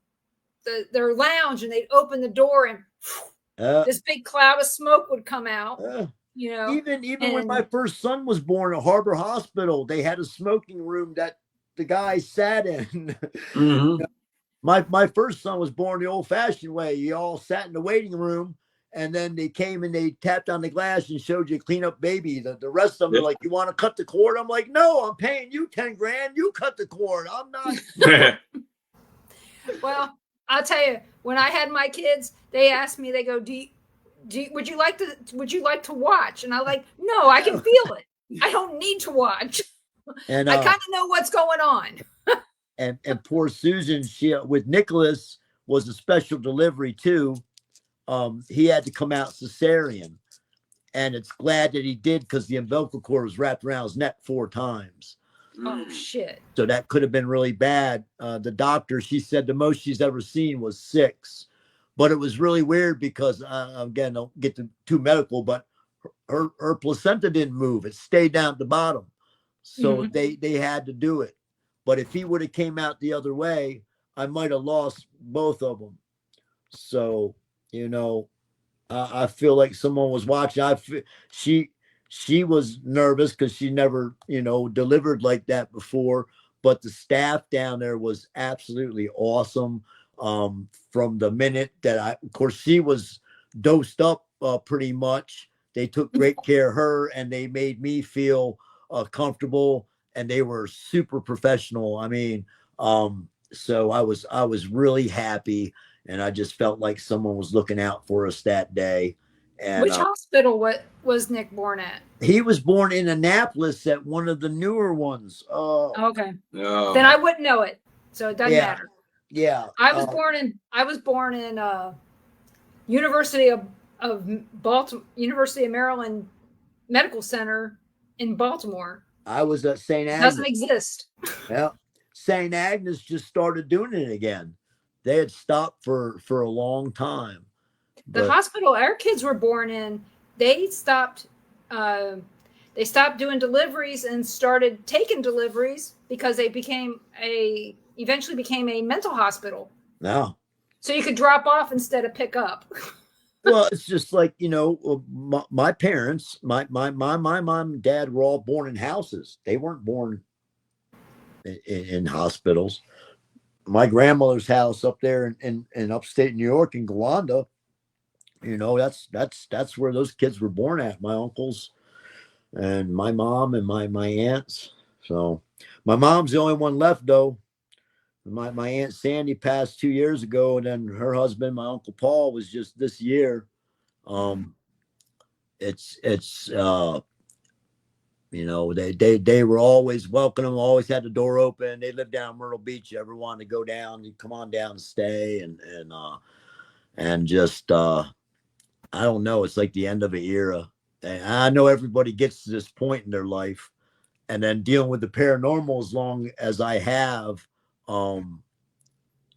S1: lounge, and they'd open the door, and this big cloud of smoke would come out.
S3: Even when my first son was born at Harbor Hospital, they had a smoking room that the guys sat in. My first son was born the old-fashioned way. You all sat in the waiting room, and then they came and they tapped on the glass and showed you a clean up baby. The rest of them are like, you want to cut the cord? I'm like, no, I'm paying you 10 grand. You cut the cord. I'm not.
S1: Well, I'll tell you, when I had my kids, they asked me, they go, would you like to watch? And I'm like, no, I can feel it. I don't need to watch. And I kind of know what's going on.
S3: and poor Susan, she with Nicholas was a special delivery too. He had to come out cesarean, and it's glad that he did, because the umbilical cord was wrapped around his neck 4 times.
S1: Oh shit!
S3: So that could have been really bad. The doctor, she said the most she's ever seen was 6, but it was really weird because again, don't get too medical, but her placenta didn't move; it stayed down at the bottom. So they had to do it. But if he would have came out the other way, I might have lost both of them. So. I feel like someone was watching. She was nervous because she never, delivered like that before. But the staff down there was absolutely awesome. From the minute that of course, she was dosed up pretty much. They took great care of her, and they made me feel comfortable. And they were super professional. I mean, so I was really happy. And I just felt like someone was looking out for us that day. And
S1: which hospital was Nick born at?
S3: He was born in Annapolis at one of the newer ones.
S1: Okay. Then I wouldn't know it, so it doesn't matter.
S3: Yeah.
S1: I was born in University of Baltimore, University of Maryland Medical Center in Baltimore.
S3: I was at St. Agnes.
S1: Doesn't exist.
S3: Yeah. St. Agnes just started doing it again. They had stopped for a long time.
S1: The hospital our kids were born in, they stopped doing deliveries and started taking deliveries because they eventually became a mental hospital.
S3: No.
S1: So you could drop off instead of pick up.
S3: Well, it's just like, my parents, my mom and dad were all born in houses. They weren't born in hospitals. My grandmother's house up there in upstate New York in Galanda, that's where those kids were born at. My uncles and my mom and my aunts. So my mom's the only one left though. My Aunt Sandy passed 2 years ago, and then her husband, my Uncle Paul, was just this year. They were always welcome, always had the door open. They lived down Myrtle Beach. You ever wanted to go down, you come on down and stay, and just I don't know, it's like the end of an era. And I know everybody gets to this point in their life, and then dealing with the paranormal as long as I have,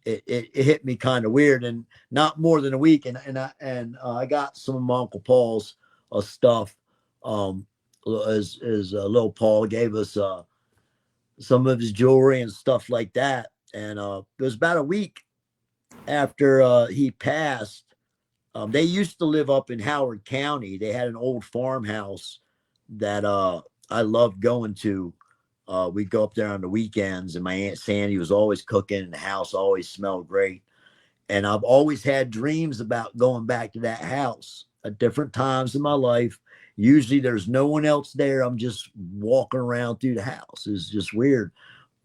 S3: it hit me kind of weird, and not more than a week, and I got some of my Uncle Paul's stuff. as little Paul gave us some of his jewelry and stuff like that. And it was about a week after he passed. They used to live up in Howard County. They had an old farmhouse that I loved going to. We'd go up there on the weekends, and my Aunt Sandy was always cooking, and the house always smelled great. And I've always had dreams about going back to that house at different times in my life. Usually there's no one else there. I'm just walking around through the house. It's just weird.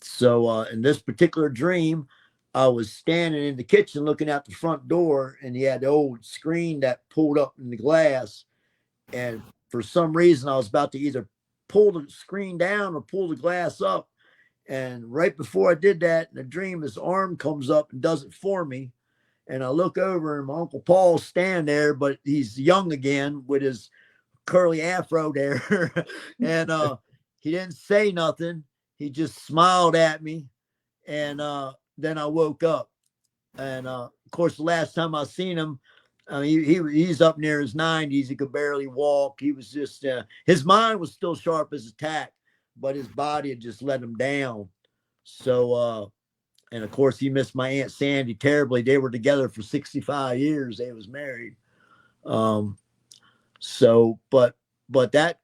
S3: So in this particular dream, I was standing in the kitchen looking out the front door, and he had the old screen that pulled up in the glass. And for some reason, I was about to either pull the screen down or pull the glass up. And right before I did that, in the dream, his arm comes up and does it for me. And I look over, and my Uncle Paul's standing there, but he's young again with his curly afro there. And he didn't say nothing. He just smiled at me. And then I woke up. And of course, the last time I seen him, I mean, he's up near his 90s. He could barely walk. He was just, his mind was still sharp as a tack, but his body had just let him down. So, and of course, he missed my Aunt Sandy terribly. They were together for 65 years. They was married. So, but that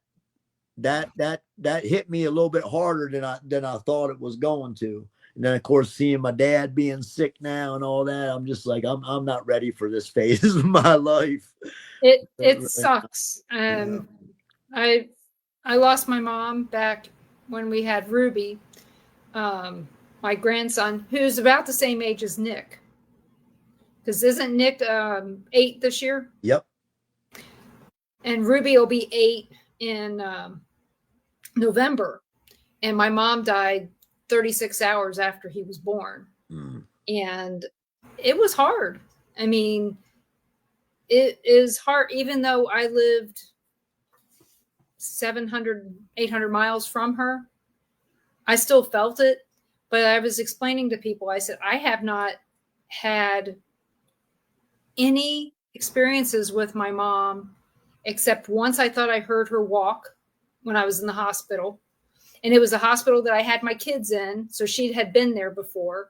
S3: hit me a little bit harder than I thought it was going to. And then, of course, seeing my dad being sick now and all that, I'm just like, I'm not ready for this phase of my life.
S1: It sucks.
S3: Yeah.
S1: I lost my mom back when we had Ruby, my grandson, who's about the same age as Nick. Because isn't Nick 8 this year?
S3: Yep.
S1: And Ruby will be 8 in November. And my mom died 36 hours after he was born. And it was hard. I mean, it is hard, even though I lived 700, 800 miles from her. I still felt it. But I was explaining to people, I said, I have not had any experiences with my mom, except once I thought I heard her walk when I was in the hospital. And it was a hospital that I had my kids in. So she had been there before.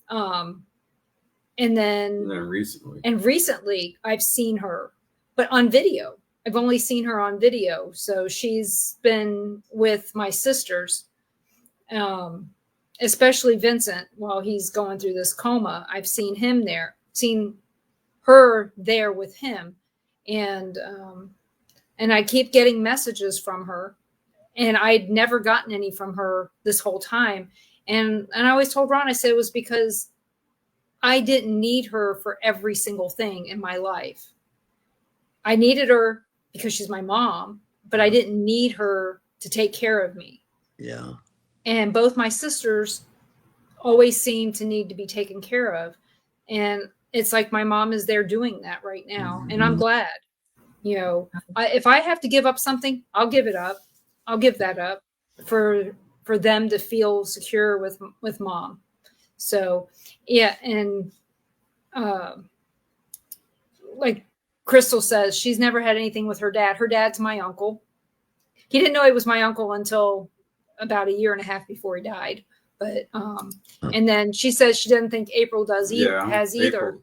S1: And then recently I've seen her, but on video. I've only seen her on video. So she's been with my sisters, especially Vincent while he's going through this coma. I've seen him there, seen her there with him. And I keep getting messages from her. And I'd never gotten any from her this whole time. And I always told Ron, I said it was because I didn't need her for every single thing in my life. I needed her because she's my mom, but I didn't need her to take care of me.
S3: Yeah.
S1: And both my sisters always seem to need to be taken care of. And it's like my mom is there doing that right now. And I'm glad, if I have to give up something, I'll give it up. I'll give that up for them to feel secure with mom. So, yeah. And like Crystal says, she's never had anything with her dad. Her dad's my uncle. He didn't know he was my uncle until about a year and a half before he died. But, and then she says she doesn't think April has either.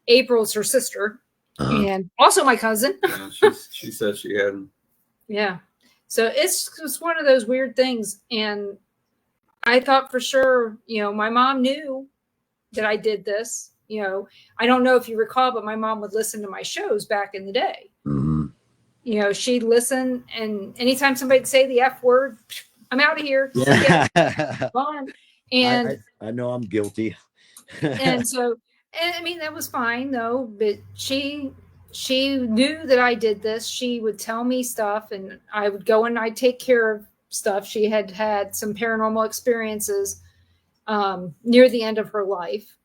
S1: April's her sister and also my cousin.
S2: Yeah, she said she hadn't.
S1: Yeah. So it's one of those weird things. And I thought for sure, my mom knew that I did this. I don't know if you recall, but my mom would listen to my shows back in the day. Mm-hmm. She'd listen, and anytime somebody'd say the F word, I'm out of here.
S3: Yeah.
S1: Gone. And
S3: I know I'm guilty.
S1: and so, and I mean, that was fine though, but she knew that I did this. She would tell me stuff, and I would go and I'd take care of stuff. She had some paranormal experiences near the end of her life.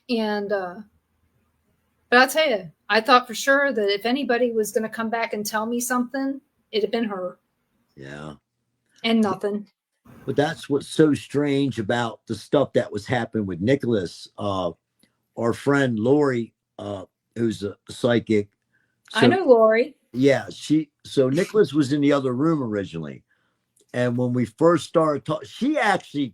S1: And, but I'll tell you, I thought for sure that if anybody was going to come back and tell me something, it'd have been her. Yeah. And nothing.
S3: But that's what's so strange about the stuff that was happening with Nicholas. Our friend Lori, who's a psychic.
S1: So, I know Lori.
S3: Yeah, so Nicholas was in the other room originally. And when we first started talking, she actually,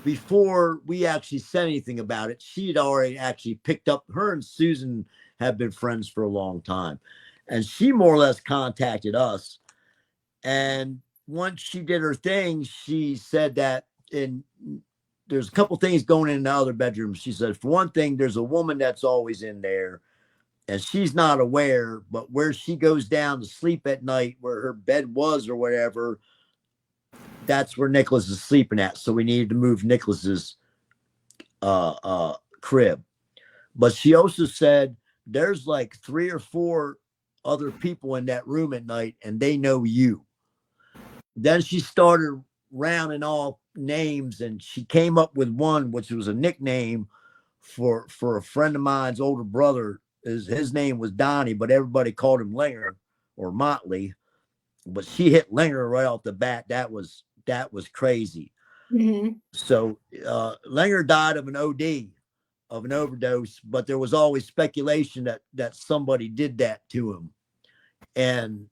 S3: before we actually said anything about it, she'd already actually picked up. Her and Susan have been friends for a long time. And she more or less contacted us. And once she did her thing, she said that there's a couple things going in the other bedroom. She said, for one thing, there's a woman that's always in there and she's not aware, but where she goes down to sleep at night, where her bed was or whatever, that's where Nicholas is sleeping at. So we needed to move Nicholas's crib. But she also said there's like 3 or 4 other people in that room at night and they know you. Then she started rounding off names and she came up with one which was a nickname for a friend of mine's older brother. His name was Donnie, but everybody called him Linger or Motley. But she hit Linger right off the bat. That was crazy.
S1: Mm-hmm.
S3: So Linger died of an OD, of an overdose, but there was always speculation that somebody did that to him. And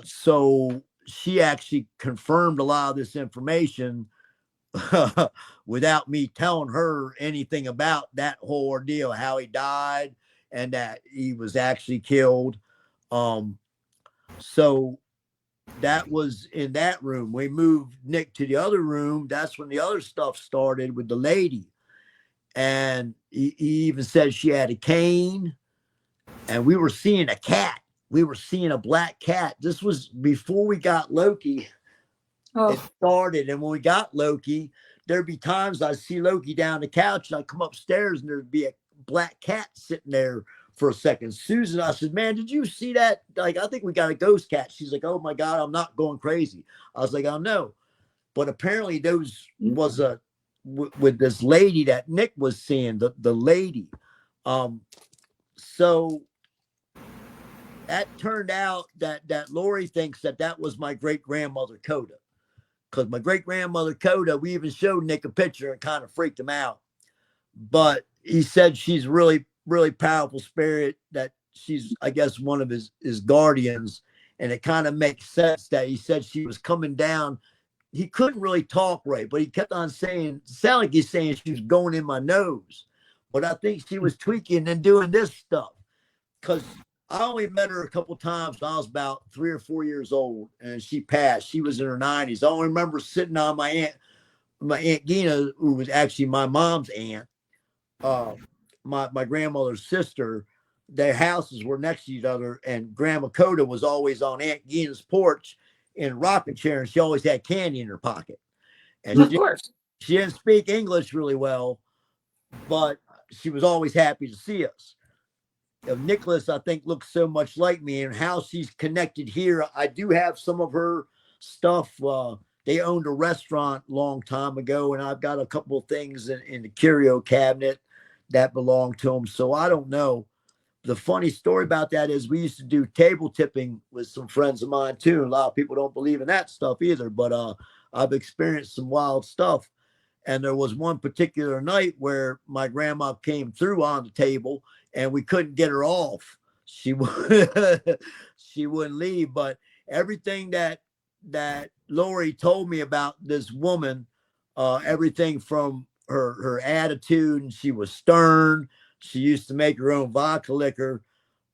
S3: so she actually confirmed a lot of this information without me telling her anything about that whole ordeal, how he died and that he was actually killed. So that was in that room. We moved Nick to the other room. That's when the other stuff started with the lady. And he even said she had a cane and we were seeing a cat. We were seeing a black cat. This was before we got Loki. It started. And when we got Loki, there'd be times I'd see Loki down the couch and I'd come upstairs and there'd be a black cat sitting there for a second. Susan, I said, man, did you see that? Like, I think we got a ghost cat. She's like, oh my God, I'm not going crazy. I was like, I know. But apparently those was with this lady that Nick was seeing, the lady. So that turned out that Lori thinks that was my great grandmother Coda, because my great grandmother Coda, we even showed Nick a picture and kind of freaked him out. But he said she's really, really powerful spirit, that she's, I guess, one of his guardians. And it kind of makes sense that he said she was coming down. He couldn't really talk right, but he kept on saying, sound like he's saying she was going in my nose. But I think she was tweaking and doing this stuff, because I only met her a couple times when I was about 3 or 4 years old, and she passed. She was in her 90s. I only remember sitting on my aunt Gina, who was actually my mom's aunt, my grandmother's sister. Their houses were next to each other, and Grandma Coda was always on Aunt Gina's porch in a rocking chair, and she always had candy in her pocket. And
S1: Of course.
S3: she didn't speak English really well, but she was always happy to see us. Nicholas, I think, looks so much like me, and how she's connected here. I do have some of her stuff. They owned a restaurant a long time ago, and I've got a couple of things in the curio cabinet that belong to them. So I don't know. The funny story about that is we used to do table tipping with some friends of mine too. A lot of people don't believe in that stuff either, but I've experienced some wild stuff. And there was one particular night where my grandma came through on the table and we couldn't get her off. She she wouldn't leave. But everything that Lori told me about this woman, everything from her attitude, and she was stern. She used to make her own vodka liquor.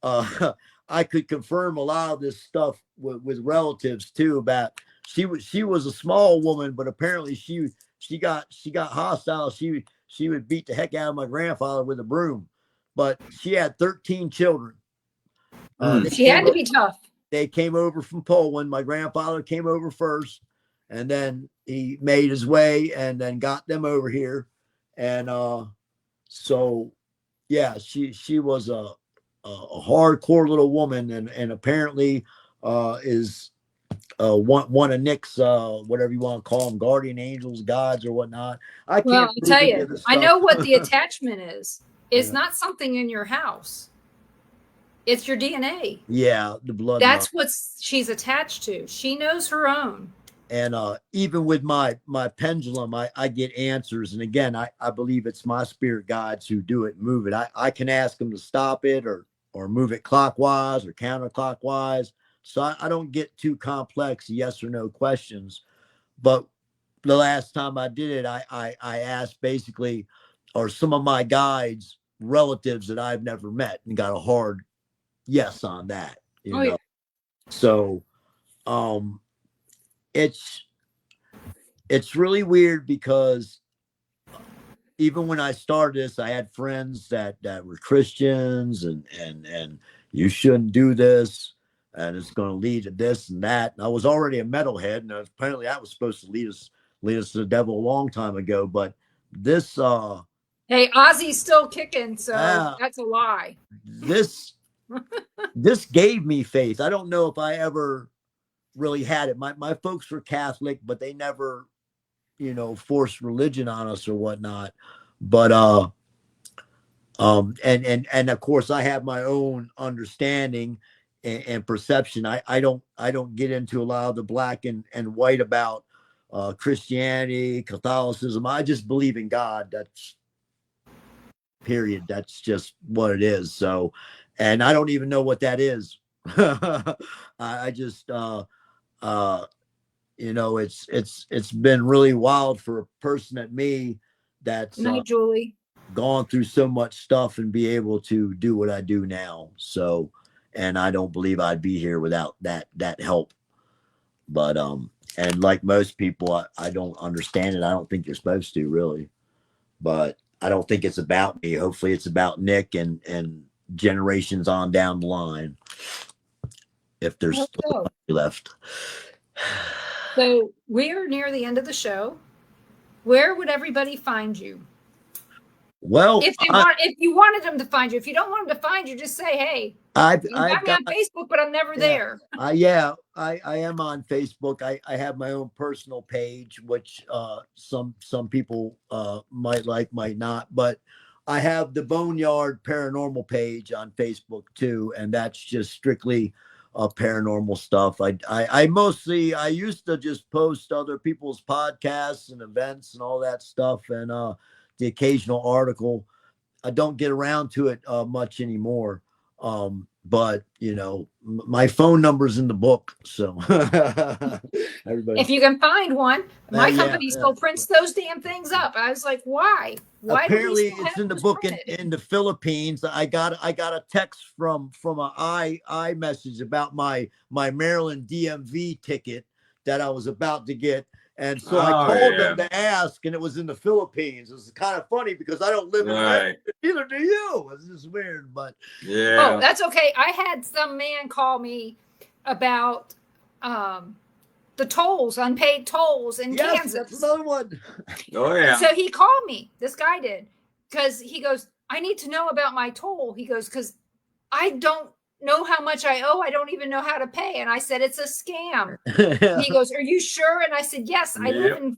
S3: I could confirm a lot of this stuff with relatives too. About she was a small woman, but apparently she got hostile. She would beat the heck out of my grandfather with a broom. But she had 13 children.
S1: She had to be tough.
S3: They came over from Poland. My grandfather came over first, and then he made his way and then got them over here. And so yeah, she was a hardcore little woman, and apparently is one of Nick's whatever you want to call them, guardian angels, gods, or whatnot. I
S1: Well, I'll tell you, I know what the attachment is. It's not something in your house. It's your DNA.
S3: Yeah, the blood.
S1: That's what she's attached to. She knows her own.
S3: And even with my pendulum, I get answers. And again, I believe it's my spirit guides who do it, move it. I can ask them to stop it or move it clockwise or counterclockwise. So I don't get too complex yes or no questions. But the last time I did it, I asked basically, are some of my guides relatives that I've never met, and got a hard yes on that, you
S1: Oh,
S3: know.
S1: yeah.
S3: So it's really weird because even when I started this, I had friends that were Christians, and you shouldn't do this, and it's going to lead to this and that. And I was already a metalhead, and apparently that was supposed to lead us to the devil a long time ago. But this
S1: Hey, Ozzy's still kicking, so
S3: uh
S1: that's a lie.
S3: this this gave me faith. I don't know if I ever really had it. My folks were Catholic, but they never, forced religion on us or whatnot. But and of course I have my own understanding and perception. I don't get into a lot of the black and white about Christianity, Catholicism. I just believe in God. That's period. That's just what it is. So, and I don't even know what that is. I just it's been really wild for a person at me that's
S1: Good night, Julie.
S3: gone through so much stuff and be able to do what I do now. So, and I don't believe I'd be here without that help. But and like most people, I don't understand it. I don't think you're supposed to really. But I don't think it's about me. Hopefully it's about Nick and generations on down the line, if
S1: I
S3: there's
S1: hope
S3: still
S1: so.
S3: left.
S1: So we're near the end of the show. Where would everybody find you?
S3: Well,
S1: If you wanted them to find you. If you don't want them to find you, just say, hey,
S3: I've
S1: you got me
S3: got
S1: on Facebook, but I'm never there.
S3: I am on Facebook. I have my own personal page, which some people might like, might not, but I have the Boneyard Paranormal page on Facebook too, and that's just strictly paranormal stuff. I mostly, I used to just post other people's podcasts and events and all that stuff, and the occasional article. I don't get around to it much anymore. But my phone number's in the book, so everybody.
S1: If you can find one, my
S3: Yeah,
S1: company
S3: yeah.
S1: still prints those damn things up. I was like, why? Why do we
S3: Apparently,
S1: still
S3: it's
S1: have
S3: in the
S1: those
S3: book
S1: printed?
S3: in the Philippines. I got a text from an I message about my Maryland DMV ticket that I was about to get. And so I
S2: Oh
S3: called them
S2: yeah.
S3: to ask, and it was in the Philippines. It was kind of funny because I don't live in Maryland.
S2: Right.
S3: Neither do you. It's just weird, but
S1: Oh,
S2: Yeah.
S1: that's okay. I had some man call me about the tolls, unpaid tolls in
S3: yes,
S1: Kansas.
S3: that's another one.
S2: Oh
S1: And
S2: yeah.
S1: so he called me. This guy did, because he goes, I need to know about my toll. He goes, because I don't know how much I owe. I don't even know how to pay. And I said, it's a scam. He goes, are you sure? And I said, yes. I live in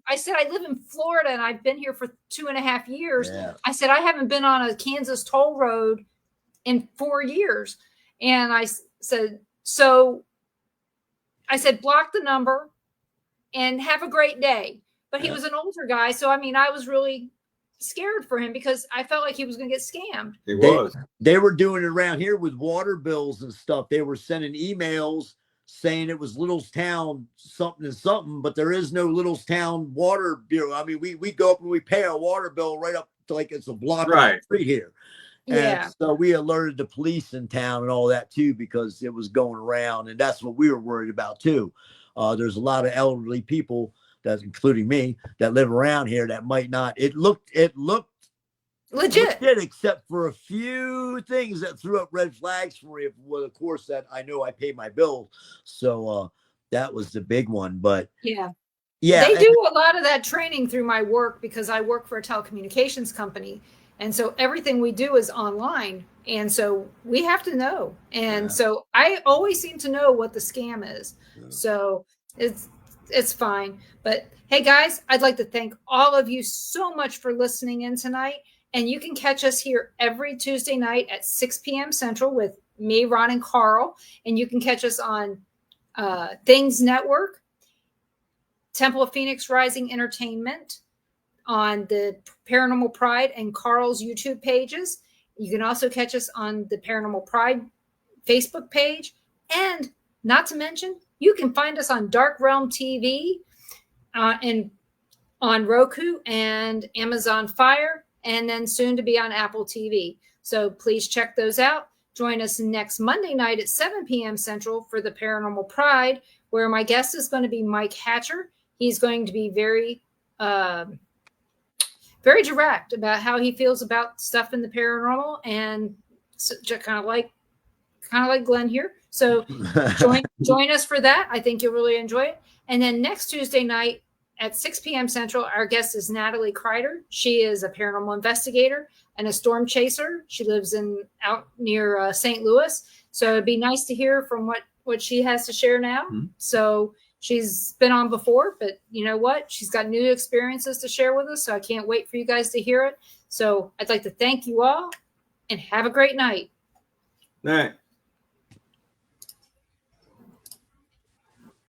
S1: Florida, and I've been here for 2.5 years.
S3: Yeah.
S1: I said, I haven't been on a Kansas toll road in 4 years. And I said, block the number and have a great day. But he was an older guy. So, I mean, I was really scared for him because I felt like he was going to get scammed.
S2: He was.
S3: They were doing it around here with water bills and stuff. They were sending emails saying it was Littlestown something and something, but there is no Littlestown water bureau. I mean, we go up and we pay our water bill right up to like it's a block
S2: Right.
S3: of the street here.
S1: Yeah.
S3: And so we alerted the police in town and all that too, because it was going around, and that's what we were worried about too. There's a lot of elderly people, that's including me, that live around here that might not. It looked
S1: Legit.
S3: except for a few things that threw up red flags for me. Well, of course, that I know I pay my bill, so that was the big one. But
S1: yeah,
S3: yeah,
S1: they do a lot of that training through my work because I work for a telecommunications company, and so everything we do is online, and so we have to know. And so I always seem to know what the scam is. So it's fine. But hey, guys, I'd like to thank all of you so much for listening in tonight. And you can catch us here every Tuesday night at 6 p.m. Central with me, Ron, and Carl. And you can catch us on Things Network, Temple of Phoenix Rising Entertainment, on the Paranormal Pride and Carl's YouTube pages. You can also catch us on the Paranormal Pride Facebook page. And not to mention, you can find us on Dark Realm TV and on Roku and Amazon Fire, and then soon to be on Apple TV. So please check those out. Join us next Monday night at 7 p.m. Central for the Paranormal Pride, where my guest is going to be Mike Hatcher. He's going to be very direct about how he feels about stuff in the paranormal, and so, kind of like Glenn here. So join us for that. I think you'll really enjoy it. And then next Tuesday night at 6 p.m. Central, our guest is Natalie Kreider. She is a paranormal investigator and a storm chaser. She lives out near St. Louis. So it'd be nice to hear from what she has to share now. Mm-hmm. So she's been on before, but you know what? She's got new experiences to share with us. So I can't wait for you guys to hear it. So I'd like to thank you all and have a great night.
S2: All right.